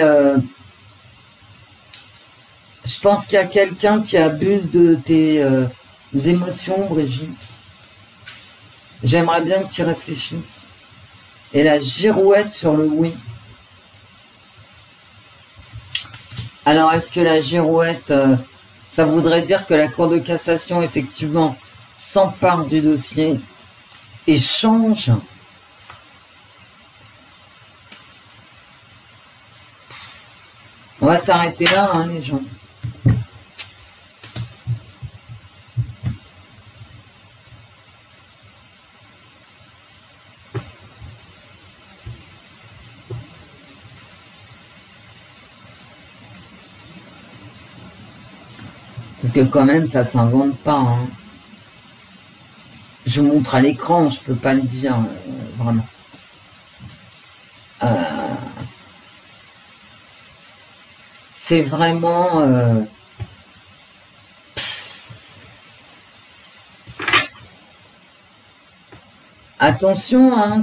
Speaker 1: je pense qu'il y a quelqu'un qui abuse de tes émotions, Brigitte. J'aimerais bien que tu y réfléchisses. Et la girouette sur le oui. Alors, est-ce que la girouette, ça voudrait dire que la Cour de cassation, effectivement, s'empare du dossier et change? On va s'arrêter là, hein, les gens. Parce que quand même, ça s'invente pas. Hein. Je vous montre à l'écran, je peux pas le dire, vraiment. C'est vraiment... Attention, hein,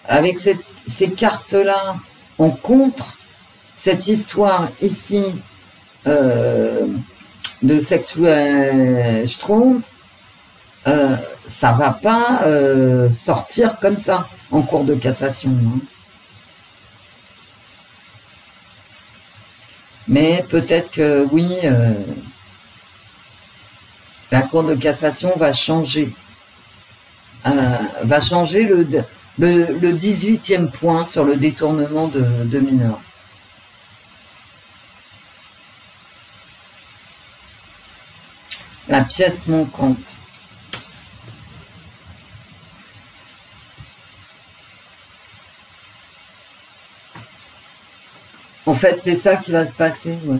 Speaker 1: avec ces cartes-là, on contre cette histoire ici de sexuel Schtroumpf, ça va pas sortir comme ça en cour de cassation. Hein. Mais peut-être que oui, la Cour de cassation va changer. Va changer le 18e point sur le détournement de mineurs. La pièce manquante. En fait, c'est ça qui va se passer. Ouais.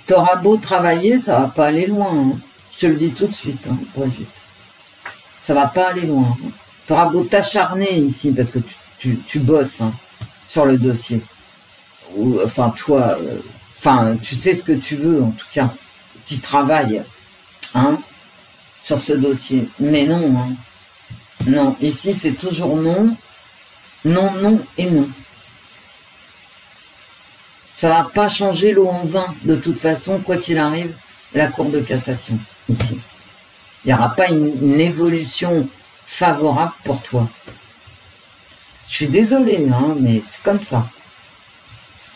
Speaker 1: T'auras beau travailler, ça va pas aller loin. Hein. Je te le dis tout de suite, hein, Brigitte. Ça va pas aller loin. Hein. T'auras beau t'acharner ici, parce que tu bosses hein, sur le dossier. Ou, enfin, toi, tu sais ce que tu veux, en tout cas. Tu travailles. Hein, sur ce dossier. Mais non, hein. Non, ici c'est toujours non, non, non et non. Ça va pas changer l'eau en vin, de toute façon, quoi qu'il arrive, la Cour de cassation, ici. Il n'y aura pas une évolution favorable pour toi. Je suis désolée, hein, mais c'est comme ça.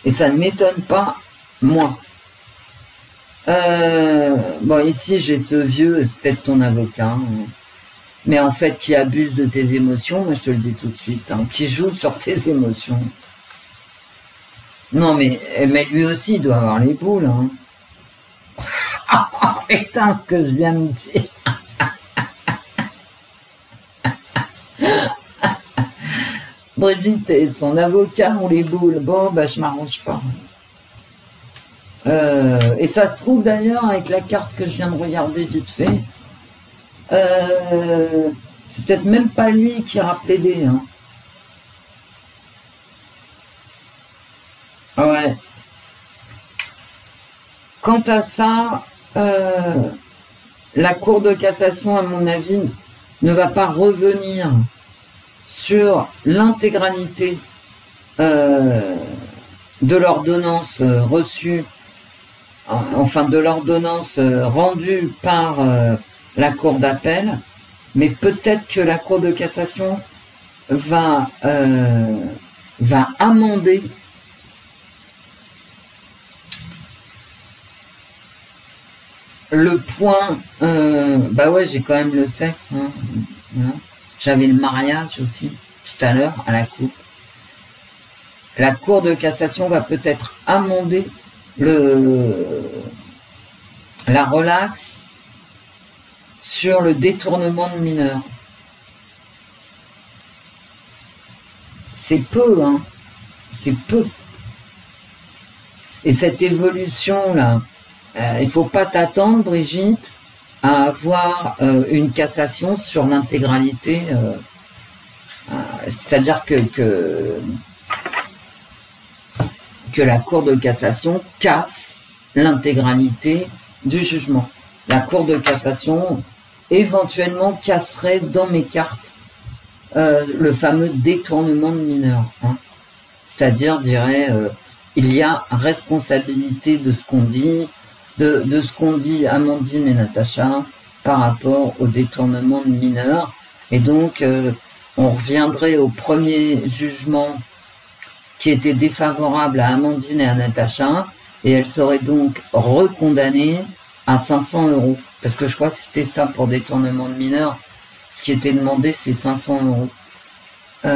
Speaker 1: Et ça ne m'étonne pas, moi. Bon, ici, j'ai ce vieux, c'est peut-être ton avocat, hein, mais en fait, qui abuse de tes émotions, moi je te le dis tout de suite, hein, qui joue sur tes émotions. Non, mais lui aussi, il doit avoir les boules. Hein. Oh, putain, ce que je viens de dire. Brigitte et son avocat ont les boules. Bon, bah, je m'arrange pas. Et ça se trouve d'ailleurs avec la carte que je viens de regarder vite fait. C'est peut-être même pas lui qui ira plaider. Hein. Ouais. Quant à ça, la Cour de cassation, à mon avis, ne va pas revenir sur l'intégralité de l'ordonnance reçue, enfin de l'ordonnance rendue par la Cour d'appel, mais peut-être que la Cour de cassation va amender le point, bah ouais, j'ai quand même le sexe, hein, voilà. J'avais le mariage aussi, tout à l'heure, à la coupe. La Cour de cassation va peut-être amender la relaxe sur le détournement de mineurs. C'est peu, hein, c'est peu. Et cette évolution-là, il faut pas t'attendre, Brigitte, à avoir une cassation sur l'intégralité. c'est-à-dire que la Cour de cassation casse l'intégralité du jugement. La Cour de cassation éventuellement casserait dans mes cartes le fameux détournement de mineurs. Hein. C'est-à-dire, dirait, il y a responsabilité de ce qu'on dit, de ce qu'ont dit Amandine et Natacha par rapport au détournement de mineurs. Et donc, on reviendrait au premier jugement qui était défavorable à Amandine et à Natacha, et elle serait donc recondamnée à 500 €. Parce que je crois que c'était ça pour détournement de mineurs. Ce qui était demandé, c'est 500 €.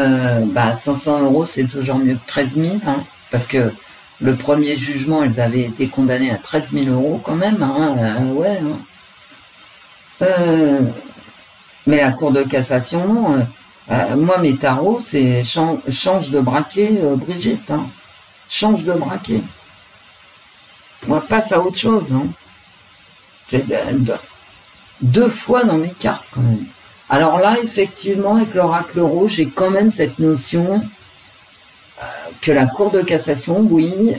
Speaker 1: 500 €, c'est toujours mieux que 13 000, hein, parce que le premier jugement, elles avaient été condamnées à 13 000 € quand même, hein, ouais. Hein. Mais la Cour de cassation, non. Moi, mes tarots, c'est change de braquet, Brigitte. Hein. Change de braquet. On passe à autre chose. Hein. C'est deux fois dans mes cartes, quand même. Alors là, effectivement, avec l'oracle rouge, j'ai quand même cette notion que la Cour de cassation, oui,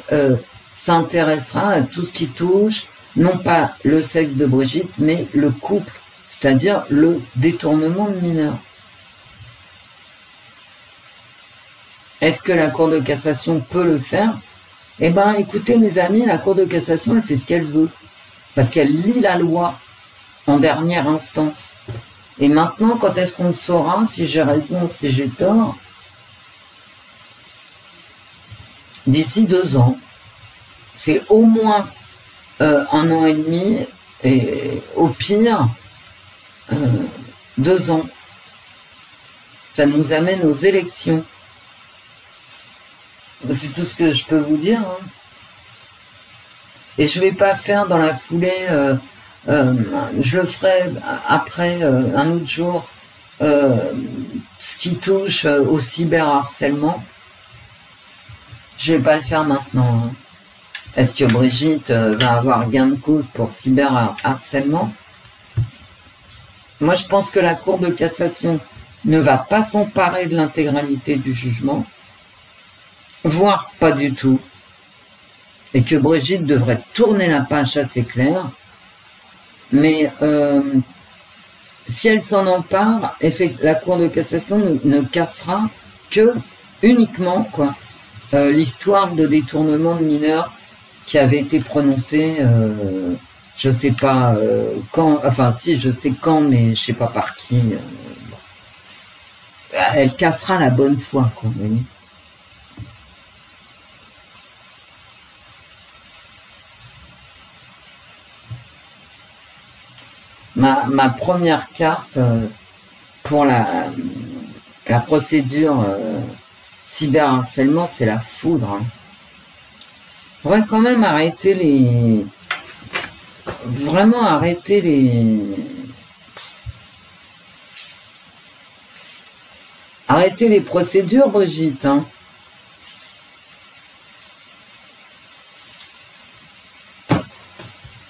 Speaker 1: s'intéressera à tout ce qui touche, non pas le sexe de Brigitte, mais le couple, c'est-à-dire le détournement de mineurs. Est-ce que la Cour de cassation peut le faire? Eh bien, écoutez, mes amis, la Cour de cassation, elle fait ce qu'elle veut. Parce qu'elle lit la loi en dernière instance. Et maintenant, quand est-ce qu'on le saura, si j'ai raison, si j'ai tort? D'ici 2 ans. C'est au moins 1 an et demi, et au pire, 2 ans. Ça nous amène aux élections. C'est tout ce que je peux vous dire. Hein. Et je ne vais pas faire dans la foulée, je le ferai après, un autre jour, ce qui touche au cyberharcèlement. Je ne vais pas le faire maintenant. Hein. Est-ce que Brigitte va avoir gain de cause pour cyberharcèlement? Moi, je pense que la Cour de cassation ne va pas s'emparer de l'intégralité du jugement, voire pas du tout, et que Brigitte devrait tourner la page, ça c'est clair, mais si elle s'en empare, la Cour de cassation ne cassera que uniquement l'histoire de détournement de mineurs qui avait été prononcée, je sais pas quand, enfin si je sais quand, mais je sais pas par qui. Elle cassera la bonne foi, quoi, vous voyez. Ma première carte pour la procédure cyberharcèlement, c'est la foudre. Hein. On va quand même arrêter les... Vraiment arrêter les... Arrêter les procédures, Brigitte. Hein.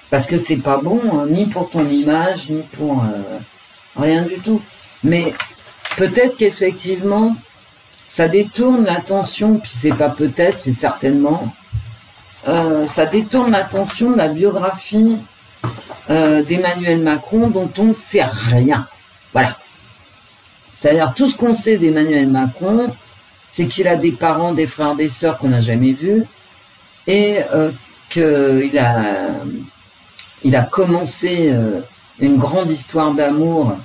Speaker 1: Parce que c'est pas bon, hein, ni pour ton image, ni pour rien du tout. Mais peut-être qu'effectivement, ça détourne l'attention, puis c'est pas peut-être, c'est certainement, ça détourne l'attention de la biographie d'Emmanuel Macron dont on ne sait rien. Voilà. C'est-à-dire tout ce qu'on sait d'Emmanuel Macron, c'est qu'il a des parents, des frères, des sœurs qu'on n'a jamais vus, et qu'il a commencé une grande histoire d'amour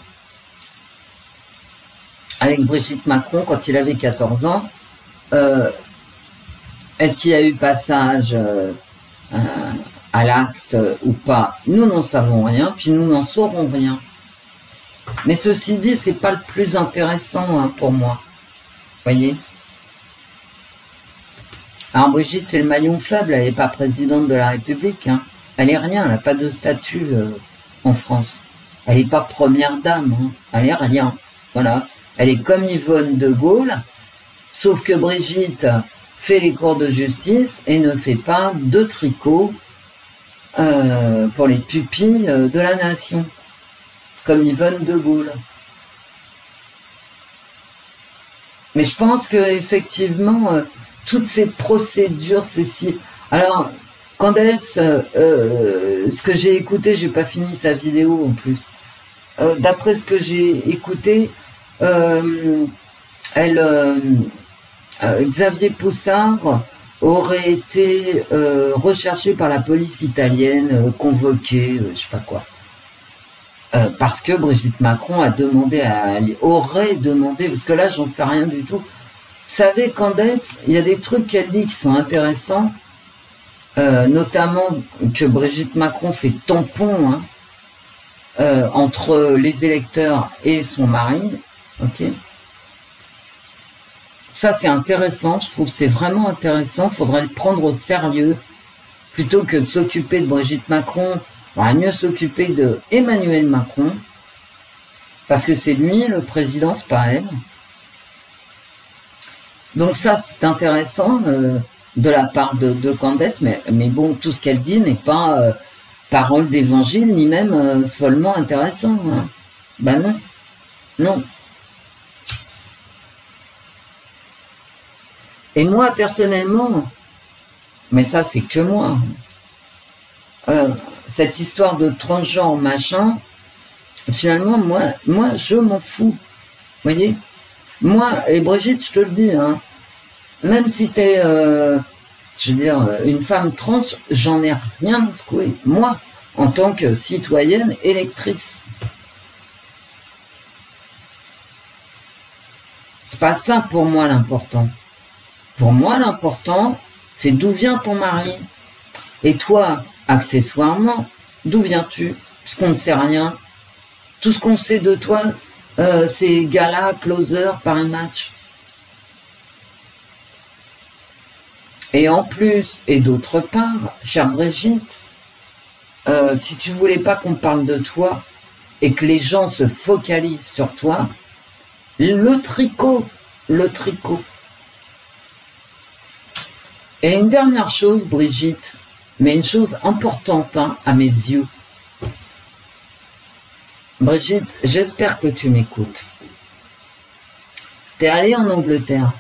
Speaker 1: avec Brigitte Macron quand il avait 14 ans. Est-ce qu'il y a eu passage à l'acte ou pas? Nous n'en savons rien, puis nous n'en saurons rien. Mais ceci dit, c'est pas le plus intéressant hein, pour moi. Voyez? Alors Brigitte, c'est le maillon faible, elle n'est pas présidente de la République. Hein. Elle est rien, elle n'a pas de statut en France. Elle n'est pas première dame, hein. Elle est rien. Voilà. Elle est comme Yvonne de Gaulle, sauf que Brigitte fait les cours de justice et ne fait pas de tricot pour les pupilles de la nation, comme Yvonne de Gaulle. Mais je pense que effectivement, toutes ces procédures, ceci. Alors, Candace, ce que j'ai écouté, j'ai pas fini sa vidéo en plus. D'après ce que j'ai écouté, Xavier Poussard aurait été recherché par la police italienne, convoqué, je sais pas quoi. Parce que Brigitte Macron a demandé aurait demandé, parce que là j'en sais rien du tout. Vous savez, Candace, il y a des trucs qu'elle dit qui sont intéressants, notamment que Brigitte Macron fait tampon entre les électeurs et son mari, ok. Ça c'est intéressant, je trouve que c'est vraiment intéressant, faudrait le prendre au sérieux, plutôt que de s'occuper de Brigitte Macron. On va mieux s'occuper de Emmanuel Macron, parce que c'est lui le président, c'est pas elle. Donc ça, c'est intéressant de la part de Candace, mais bon, tout ce qu'elle dit n'est pas parole d'évangile, ni même follement intéressant. Hein. Ben non, non. Et moi, personnellement, mais ça, c'est que moi, cette histoire de transgenre, machin, finalement, moi je m'en fous. Vous voyez? Moi, et Brigitte, je te le dis, hein, même si t'es, je veux dire, une femme trans, j'en ai rien à secouer. Moi, en tant que citoyenne électrice. C'est pas ça pour moi l'important. Pour moi, l'important, c'est d'où vient ton mari. Et toi, accessoirement, d'où viens-tu? Puisqu'on ne sait rien. Tout ce qu'on sait de toi, c'est gala, closer, Paris Match. Et en plus, et d'autre part, chère Brigitte, si tu voulais pas qu'on parle de toi et que les gens se focalisent sur toi, le tricot. Et une dernière chose, Brigitte, mais une chose importante à mes yeux. Brigitte, j'espère que tu m'écoutes. T'es allée en Angleterre.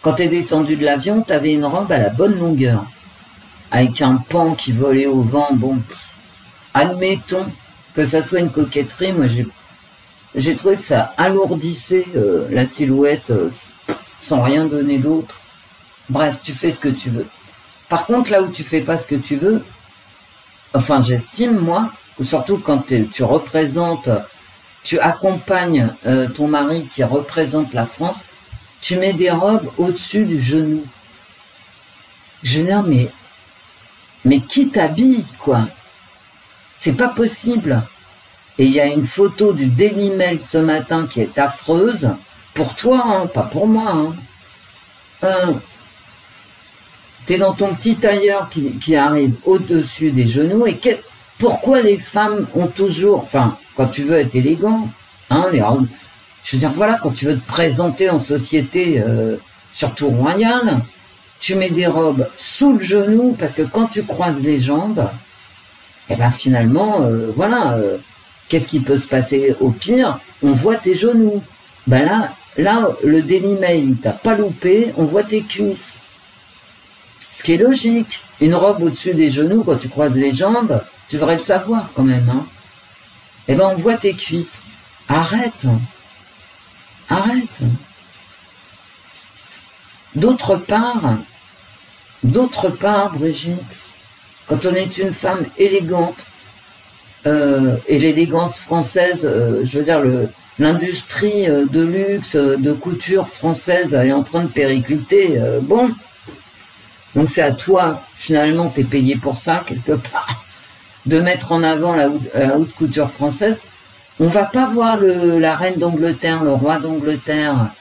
Speaker 1: Quand t'es descendue de l'avion, t'avais une robe à la bonne longueur, avec un pan qui volait au vent. Bon, admettons que ça soit une coquetterie. Moi, j'ai trouvé que ça alourdissait la silhouette sans rien donner d'autre. Bref, tu fais ce que tu veux. Par contre, là où tu fais pas ce que tu veux, enfin, j'estime, moi, surtout quand tu représentes, tu accompagnes ton mari qui représente la France, tu mets des robes au-dessus du genou. Je veux dire, mais qui t'habille, quoi? C'est pas possible. Et il y a une photo du Daily Mail ce matin qui est affreuse, pour toi, hein, pas pour moi. Hein. T'es dans ton petit tailleur qui arrive au-dessus des genoux, et pourquoi les femmes ont toujours, enfin, quand tu veux être élégant, hein, je veux dire, voilà, quand tu veux te présenter en société, surtout royale, tu mets des robes sous le genou, parce que quand tu croises les jambes, et ben finalement, voilà, qu'est-ce qui peut se passer au pire? On voit tes genoux. Ben là, le Daily Mail, t'as pas loupé, on voit tes cuisses. Ce qui est logique. Une robe au-dessus des genoux, quand tu croises les jambes, tu devrais le savoir quand même. Hein. Eh ben, on voit tes cuisses. Arrête. Arrête. D'autre part, Brigitte, quand on est une femme élégante, et l'élégance française, je veux dire, l'industrie de luxe, de couture française, elle est en train de péricliter, bon. Donc c'est à toi, finalement, t'es payé pour ça, quelque part, de mettre en avant la haute couture française. On va pas voir la reine d'Angleterre, le roi d'Angleterre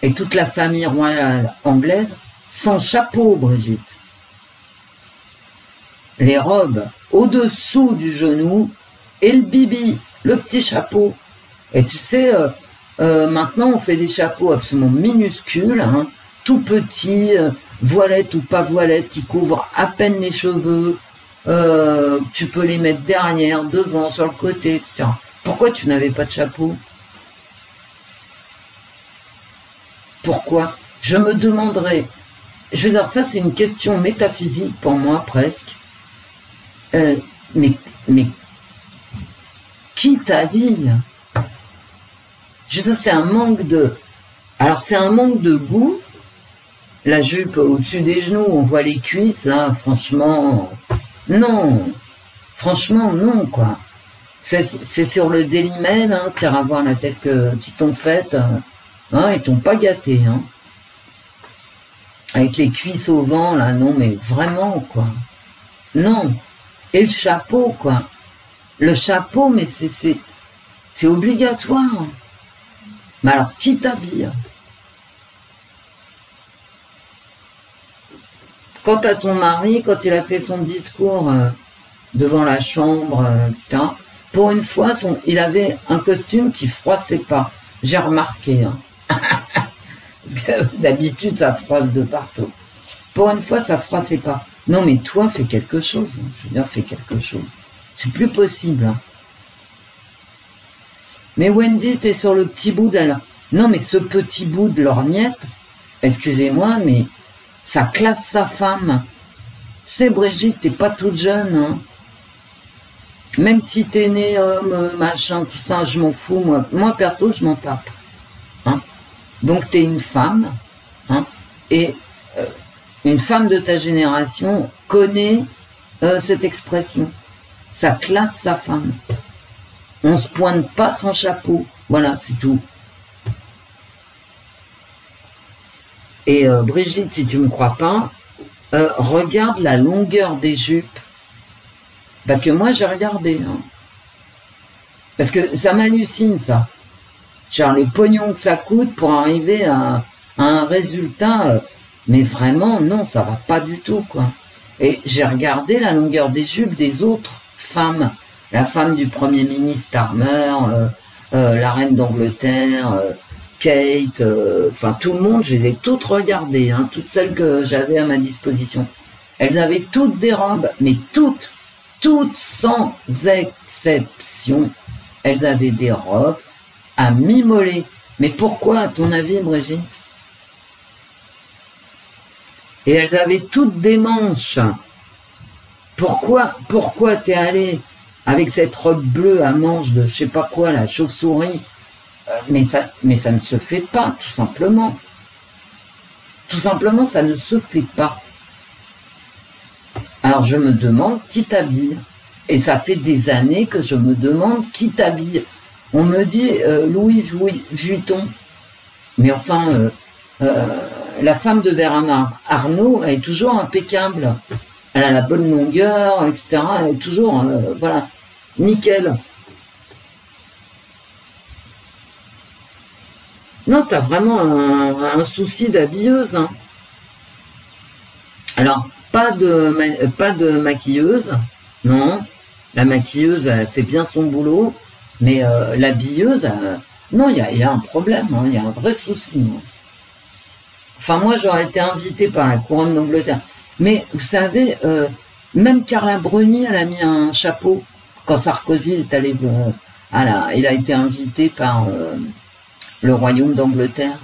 Speaker 1: et toute la famille royale anglaise sans chapeau, Brigitte. Les robes au-dessous du genou et le bibi, le petit chapeau. Et tu sais, maintenant on fait des chapeaux absolument minuscules, hein, tout petits, voilettes ou pas voilettes, qui couvrent à peine les cheveux. Tu peux les mettre derrière, devant, sur le côté, etc. Pourquoi tu n'avais pas de chapeau? Pourquoi? Je me demanderais, je veux dire, ça c'est une question métaphysique pour moi presque. Mais qui t'habille? Je veux dire, c'est un manque de... Alors c'est un manque de goût. La jupe au-dessus des genoux, on voit les cuisses, là, franchement, non. Franchement, non, quoi. C'est sur le Daily Mail, hein, tire à voir la tête qu'ils t'ont faite. Hein, ils t'ont pas gâté, hein. Avec les cuisses au vent, là, non, mais vraiment, quoi. Non. Et le chapeau, quoi. Le chapeau, mais c'est obligatoire. Mais alors, qui t'habille? Quant à ton mari, quand il a fait son discours devant la chambre, etc., pour une fois, il avait un costume qui froissait pas. J'ai remarqué. Hein. Parce que d'habitude, ça froisse de partout. Pour une fois, ça froissait pas. Non, mais toi, fais quelque chose. Hein. Je veux dire, fais quelque chose. C'est plus possible. Hein. Mais Wendy, t'es sur le petit bout de la... Non, mais ce petit bout de lorgnette, excusez-moi, mais... ça classe sa femme. Tu sais, Brigitte, t'es pas toute jeune, hein. Même si t'es né homme, machin, tout ça, je m'en fous, moi. Moi, perso, je m'en tape. Hein. Donc, t'es une femme, hein, et une femme de ta génération connaît cette expression. Ça classe sa femme. On se pointe pas sans chapeau. Voilà, c'est tout. Et Brigitte, si tu me crois pas, regarde la longueur des jupes. Parce que moi, j'ai regardé. Hein. Parce que ça m'hallucine, ça. Genre, le pognon que ça coûte pour arriver à un résultat. Mais vraiment, non, ça va pas du tout, quoi. Et j'ai regardé la longueur des jupes des autres femmes. La femme du Premier ministre Starmer, la reine d'Angleterre... Kate, enfin tout le monde, je les ai toutes regardées, hein, toutes celles que j'avais à ma disposition. Elles avaient toutes des robes, mais toutes sans exception, elles avaient des robes à mi-mollet. Mais pourquoi, à ton avis, Brigitte? Et elles avaient toutes des manches. Pourquoi t'es allée avec cette robe bleue à manches de je sais pas quoi, la chauve-souris? Mais ça ne se fait pas, tout simplement. Tout simplement, ça ne se fait pas. Alors, je me demande qui t'habille. Et ça fait des années que je me demande qui t'habille. On me dit Louis Vuitton. Mais enfin, la femme de Bernard Arnault, elle est toujours impeccable. Elle a la bonne longueur, etc. Elle est toujours, voilà, nickel. Non, t'as vraiment un souci d'habilleuse. Hein. Alors, pas de maquilleuse, non. La maquilleuse, elle fait bien son boulot, mais l'habilleuse, non, il y a un problème, hein, y a un vrai souci. Hein. Enfin, moi, j'aurais été invitée par la couronne d'Angleterre. Mais, vous savez, même Carla Bruni, elle a mis un chapeau. Quand Sarkozy est allé... il a été invité par... le royaume d'Angleterre.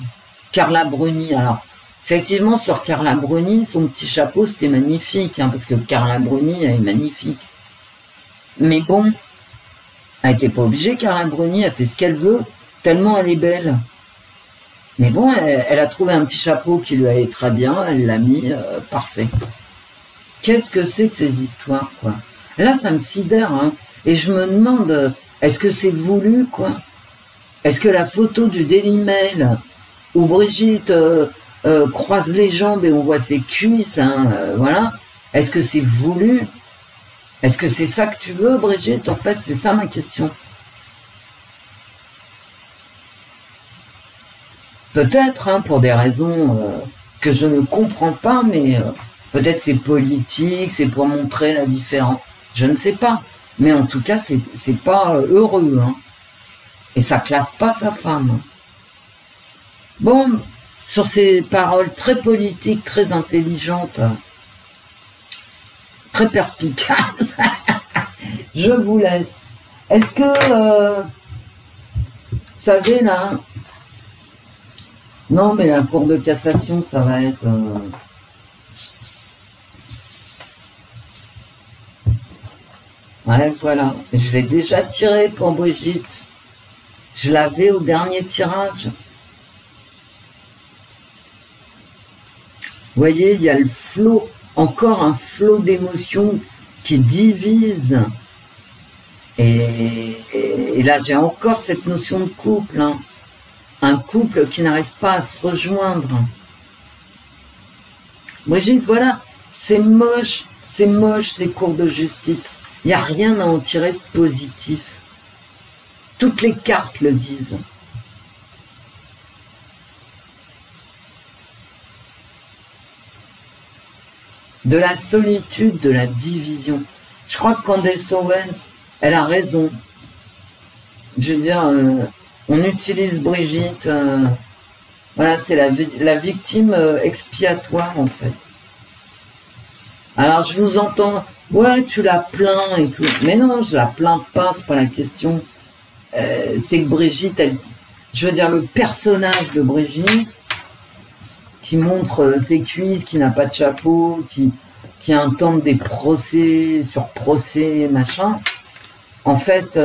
Speaker 1: Carla Bruni, alors, effectivement, sur Carla Bruni, son petit chapeau, c'était magnifique, hein, parce que Carla Bruni, elle est magnifique. Mais bon, elle n'était pas obligée, Carla Bruni, elle fait ce qu'elle veut, tellement elle est belle. Mais bon, elle a trouvé un petit chapeau qui lui allait très bien, elle l'a mis, parfait. Qu'est-ce que c'est que ces histoires, quoi? Là, ça me sidère, hein, et je me demande, est-ce que c'est voulu, quoi? Est-ce que la photo du Daily Mail où Brigitte croise les jambes et on voit ses cuisses, hein, voilà, est-ce que c'est voulu? Est-ce que c'est ça que tu veux, Brigitte? En fait, c'est ça ma question. Peut-être, hein, pour des raisons que je ne comprends pas, mais peut-être c'est politique, c'est pour montrer la différence. Je ne sais pas. Mais en tout cas, c'est pas heureux, hein. Et ça classe pas sa femme. Bon, sur ces paroles très politiques, très intelligentes, très perspicaces, je vous laisse. Est-ce que, vous savez là, Non, mais la Cour de cassation, ça va être... Ouais, voilà. Je l'ai déjà tiré pour Brigitte. Je l'avais au dernier tirage. Vous voyez, il y a le flot, encore un flot d'émotions qui divise. Et là, j'ai encore cette notion de couple. Hein. Un couple qui n'arrive pas à se rejoindre. Brigitte, voilà, c'est moche ces cours de justice. Il n'y a rien à en tirer de positif. Toutes les cartes le disent. De la solitude, de la division. Je crois que Candace Owens, elle a raison. Je veux dire, on utilise Brigitte, voilà, c'est la victime expiatoire en fait. Alors je vous entends, ouais, tu la plains et tout. Mais non, je la plains pas, c'est pas la question. C'est que Brigitte, je veux dire, le personnage de Brigitte, qui montre ses cuisses, qui n'a pas de chapeau, qui intente des procès sur procès, machin, en fait,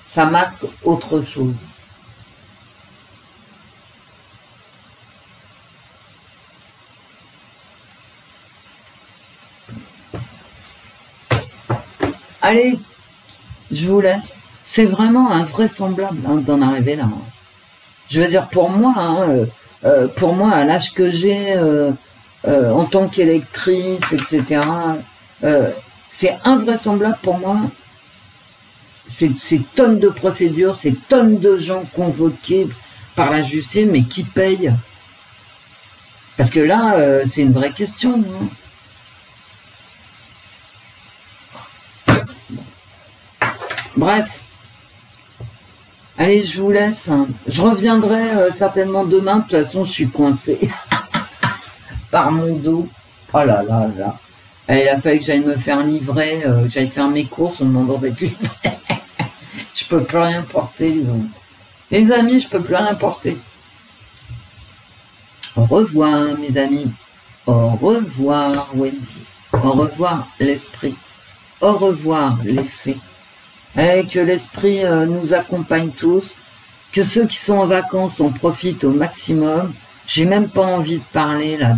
Speaker 1: ça masque autre chose. Allez, je vous laisse. C'est vraiment invraisemblable hein, d'en arriver là. Je veux dire, pour moi, à l'âge que j'ai, en tant qu'électrice, etc., c'est invraisemblable pour moi. Ces tonnes de procédures, ces tonnes de gens convoqués par la justice, mais qui payent? Parce que là, c'est une vraie question. Hein. Bref. Allez, je vous laisse. Je reviendrai certainement demain. De toute façon, je suis coincée par mon dos. Oh là là là. Et il a fallu que j'aille me faire livrer, que j'aille faire mes courses en demandant d'être livrée. Je peux plus rien porter, les amis. Les amis, je peux plus rien porter. Au revoir, mes amis. Au revoir, Wendy. Au revoir, l'esprit. Au revoir, les faits. Et que l'esprit nous accompagne tous, que ceux qui sont en vacances en profitent au maximum. J'ai même pas envie de parler là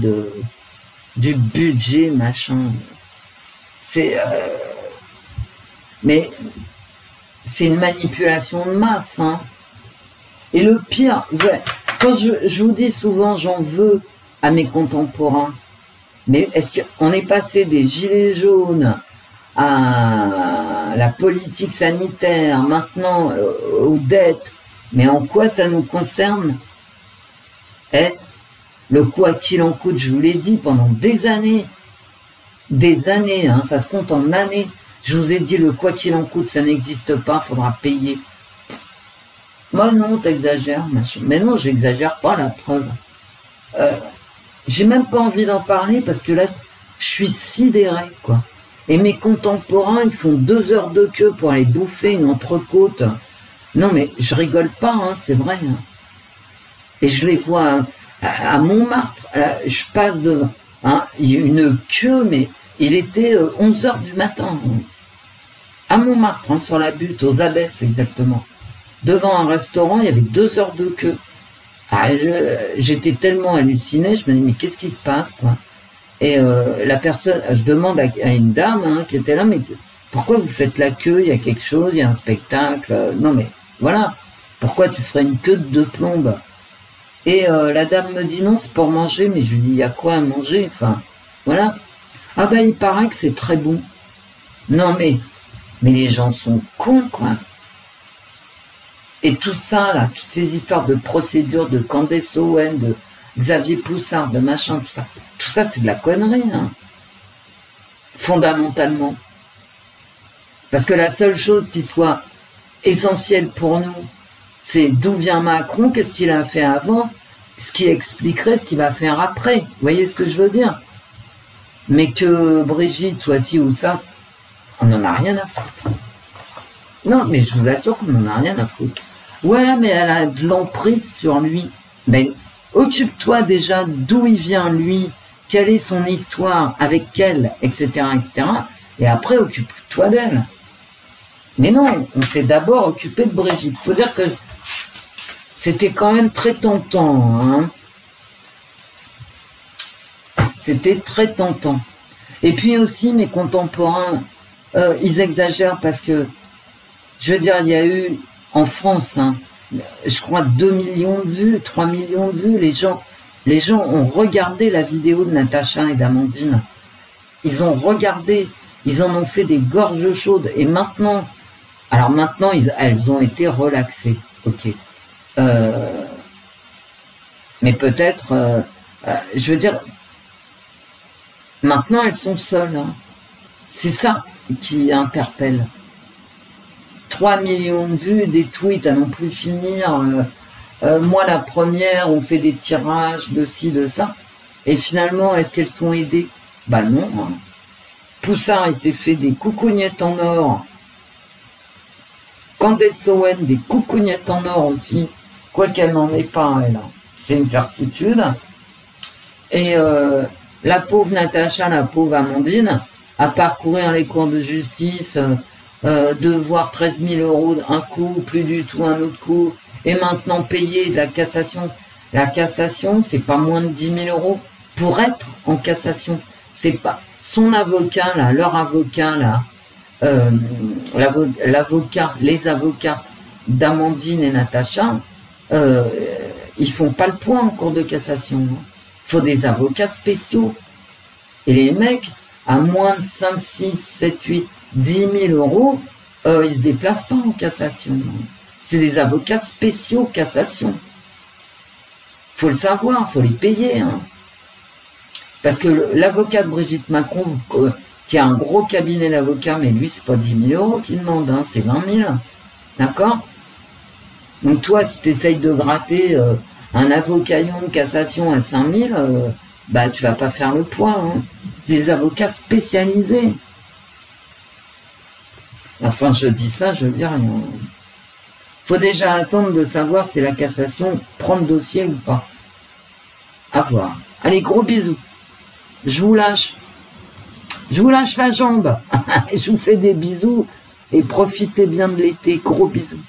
Speaker 1: du budget machin. C'est mais c'est une manipulation de masse. Hein. Et le pire, quand je vous dis souvent j'en veux à mes contemporains, mais est-ce qu'on est passé des gilets jaunes à la politique sanitaire, maintenant aux dettes, mais en quoi ça nous concerne? Le quoi qu'il en coûte, je vous l'ai dit, pendant des années, hein, ça se compte en années, je vous ai dit le quoi qu'il en coûte, ça n'existe pas, il faudra payer. Moi non, t'exagères, machin. Mais non, j'exagère pas, la preuve. J'ai même pas envie d'en parler parce que là, je suis sidéré, quoi. Et mes contemporains, ils font 2 heures de queue pour aller bouffer une entrecôte. Non, mais je rigole pas, hein, c'est vrai. Hein. Et je les vois à Montmartre. Là, je passe devant. Hein, il y a une queue, mais il était 11 heures du matin. Hein. À Montmartre, hein, sur la butte, aux Abbesses exactement. Devant un restaurant, il y avait 2 heures de queue. Ah, j'étais tellement halluciné, je me dis, mais qu'est-ce qui se passe, quoi? Et la personne, je demande à une dame hein, qui était là, mais pourquoi vous faites la queue? Il y a quelque chose, il y a un spectacle. Non mais voilà, pourquoi tu ferais une queue de plombe? Et la dame me dit non, c'est pour manger, mais je lui dis, il y a quoi à manger? Enfin, voilà. Ah ben il paraît que c'est très bon. Non mais les gens sont cons, quoi. Et tout ça, là, toutes ces histoires de procédures de Candace Owens, de Xavier Poussard, de machin, tout ça, c'est de la connerie, hein. Fondamentalement. Parce que la seule chose qui soit essentielle pour nous, c'est d'où vient Macron, qu'est-ce qu'il a fait avant, ce qui expliquerait ce qu'il va faire après. Vous voyez ce que je veux dire? Mais que Brigitte soit ci ou ça, on n'en a rien à foutre. Non, mais je vous assure qu'on n'en a rien à foutre. Ouais, mais elle a de l'emprise sur lui. Ben, occupe-toi déjà d'où il vient, lui, quelle est son histoire, avec elle, etc., etc. Et après, occupe-toi d'elle. Mais non, on s'est d'abord occupé de Brigitte. Faut dire que c'était quand même très tentant, hein. C'était très tentant. Et puis aussi, mes contemporains, ils exagèrent parce que, je veux dire, il y a eu, en France, hein, je crois 2 millions de vues, 3 millions de vues. Les gens ont regardé la vidéo de Natacha et d'Amandine. Ils ont regardé, ils en ont fait des gorges chaudes. Et maintenant, alors maintenant, elles ont été relaxées. Ok. Mais peut-être, je veux dire, maintenant elles sont seules. Hein. C'est ça qui interpelle. 3 millions de vues, des tweets à non plus finir. Moi, la première, on fait des tirages de ci, de ça. Et finalement, est-ce qu'elles sont aidées? Bah non. Hein. Poussard, il s'est fait des coucougnettes en or. Candace Owen, des coucougnettes en or aussi. Quoi qu'elle n'en ait pas, elle. C'est une certitude. Et la pauvre Natacha, la pauvre Amandine, à parcourir les cours de justice, devoir 13 000 € un coup, plus du tout un autre coup, et maintenant payer de la cassation. La cassation, c'est pas moins de 10 000 € pour être en cassation. C'est pas son avocat là, leur avocat là, les avocats d'Amandine et Natacha, ils font pas le point en cours de cassation. Il faut des avocats spéciaux. Et les mecs, à moins de 5, 6, 7, 8, 10 000 €, ils se déplacent pas en cassation. C'est des avocats spéciaux cassation. Faut le savoir, faut les payer. Hein. Parce que l'avocat de Brigitte Macron, qui a un gros cabinet d'avocats, mais lui, c'est pas 10 000 € qu'il demande, hein, c'est 20 000. D'accord? Donc toi, si tu essayes de gratter un avocaillon de cassation à 5 000, bah tu vas pas faire le poids. Hein. C'est des avocats spécialisés. Enfin, je dis ça, je dis rien. Faut déjà attendre de savoir si la cassation prend le dossier ou pas. À voir. Allez, gros bisous. Je vous lâche. Je vous lâche la jambe. Je vous fais des bisous et profitez bien de l'été. Gros bisous.